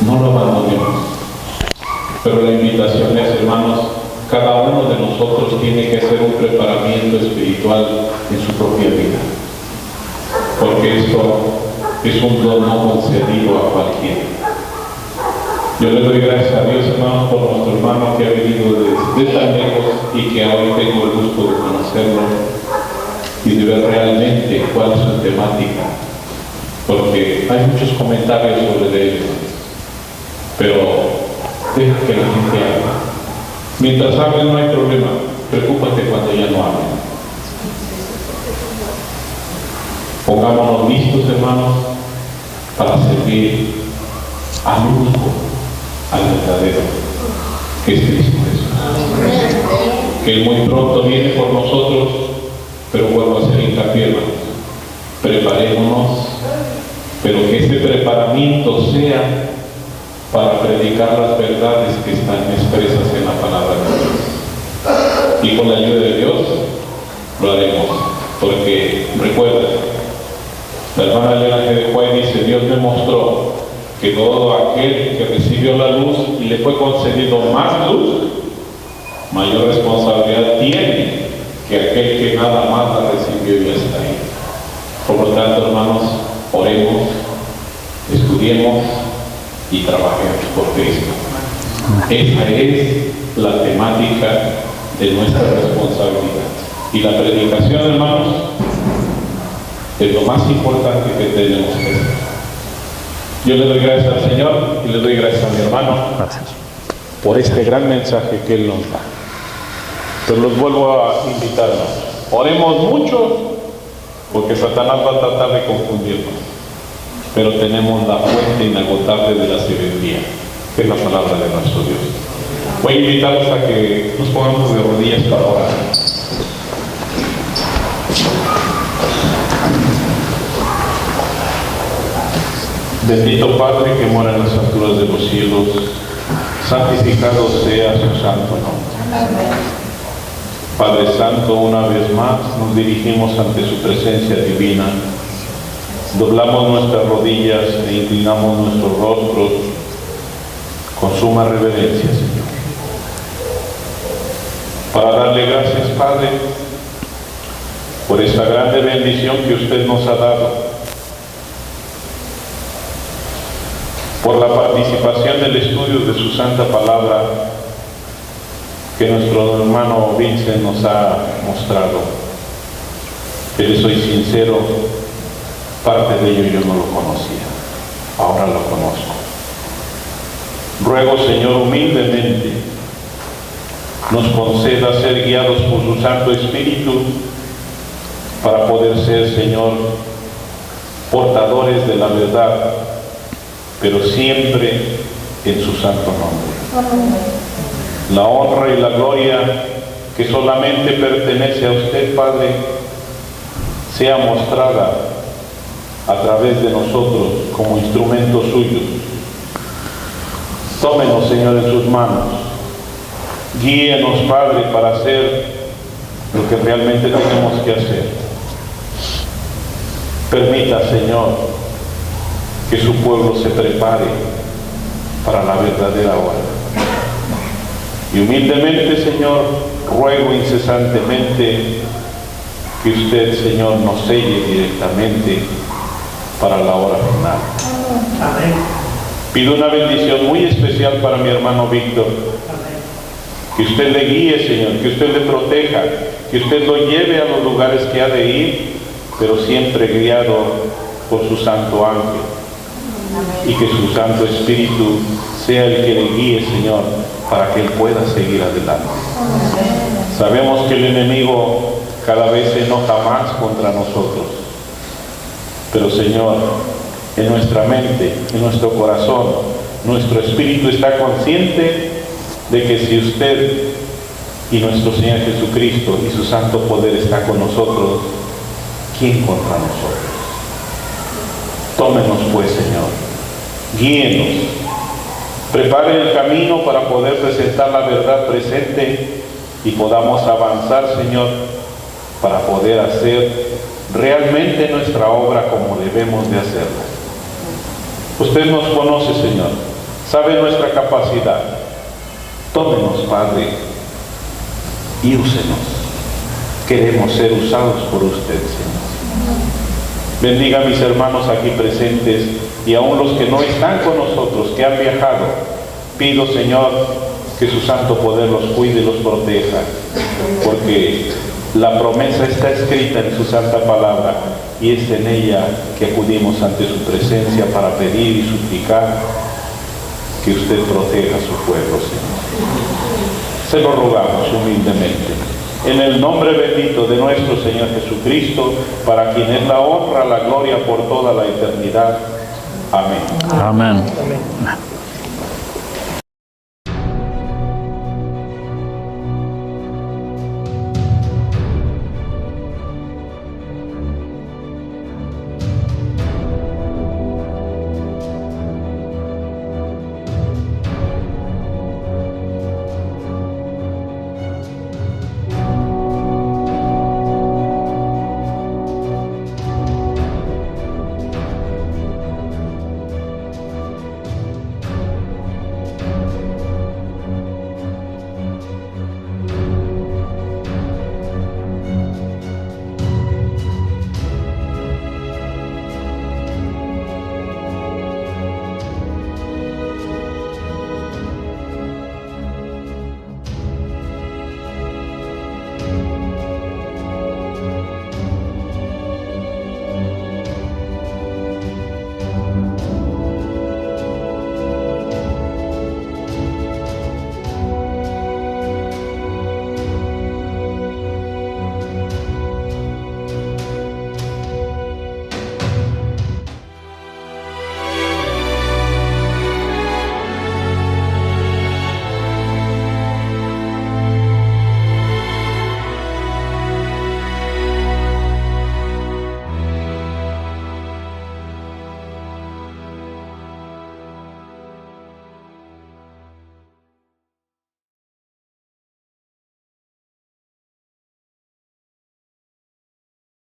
no lo abandonemos. Pero la invitación es, hermanos, cada uno de nosotros tiene que hacer un preparamiento espiritual en su propia vida. Porque esto es un don no concedido a cualquiera. Yo le doy gracias a Dios, hermanos, por nuestro hermano que ha venido desde tan lejos y que hoy tengo el gusto de conocerlo y de ver realmente cuál es su temática, porque hay muchos comentarios sobre él, pero deja que la gente hable. Mientras hablen no hay problema, preocúpate cuando ya no hablen. Pongámonos listos, hermanos, para servir al único, al verdadero, que es Cristo Jesús. Que Él muy pronto viene por nosotros, pero vuelvo a hacer hincapié, hermanos. Preparémonos, pero que ese preparamiento sea para predicar las verdades que están expresas en la palabra de Dios. Y con la ayuda de Dios lo haremos, porque recuerden, la hermana Elena de Juárez dice: Dios me mostró que todo aquel que recibió la luz y le fue concedido más luz, mayor responsabilidad tiene que aquel que nada más la recibió y está ahí. Por lo tanto, hermanos, oremos, estudiemos y trabajemos por Cristo. Esa es la temática de nuestra responsabilidad. Y la predicación, hermanos, es lo más importante que tenemos que hacer. Yo le doy gracias al Señor y le doy gracias a mi hermano por este gran mensaje que Él nos da. Pero los vuelvo a invitar, hermanos. Oremos mucho, porque Satanás va a tratar de confundirnos. Pero tenemos la fuente inagotable de la sabiduría, que es la palabra de nuestro Dios. Voy a invitarlos a que nos pongamos de rodillas para orar. Bendito Padre que mora en las alturas de los cielos, santificado sea su santo nombre. Padre Santo, una vez más nos dirigimos ante su presencia divina, doblamos nuestras rodillas e inclinamos nuestros rostros con suma reverencia, Señor, para darle gracias, Padre, por esta grande bendición que usted nos ha dado, por la participación del estudio de su santa palabra que nuestro hermano Vincent nos ha mostrado. Que le soy sincero, parte de ello yo no lo conocía, ahora lo conozco. Ruego, Señor, humildemente nos conceda ser guiados por su Santo Espíritu para poder ser, Señor, portadores de la verdad, pero siempre en su santo nombre. La honra y la gloria que solamente pertenece a usted, Padre, sea mostrada a través de nosotros como instrumentos suyos. Tómenos, Señor, en sus manos. Guíenos, Padre, para hacer lo que realmente tenemos que hacer. Permita, Señor, que su pueblo se prepare para la verdadera hora. Y humildemente, Señor, ruego incesantemente que usted, Señor, nos selle directamente para la hora final. Amén. Pido una bendición muy especial para mi hermano Víctor. Que usted le guíe, Señor, que usted le proteja, que usted lo lleve a los lugares que ha de ir, pero siempre guiado por su santo ángel. Y que su Santo Espíritu sea el que le guíe, Señor, para que él pueda seguir adelante. Sabemos que el enemigo cada vez se enoja más contra nosotros, pero, Señor, en nuestra mente, en nuestro corazón, nuestro espíritu está consciente de que si usted y nuestro Señor Jesucristo y su santo poder está con nosotros, ¿quién contra nosotros? Tómenos pues, Señor, guíenos, prepare el camino para poder presentar la verdad presente y podamos avanzar, Señor, para poder hacer realmente nuestra obra como debemos de hacerla. Usted nos conoce, Señor, sabe nuestra capacidad. Tómenos, Padre, y úsenos. Queremos ser usados por usted, Señor. Bendiga a mis hermanos aquí presentes y aún los que no están con nosotros, que han viajado. Pido, Señor, que su santo poder los cuide y los proteja, porque la promesa está escrita en su santa palabra y es en ella que acudimos ante su presencia para pedir y suplicar que usted proteja a su pueblo, Señor. Se lo rogamos humildemente. En el nombre bendito de nuestro Señor Jesucristo, para quien es la honra, la gloria por toda la eternidad. Amén. Amén.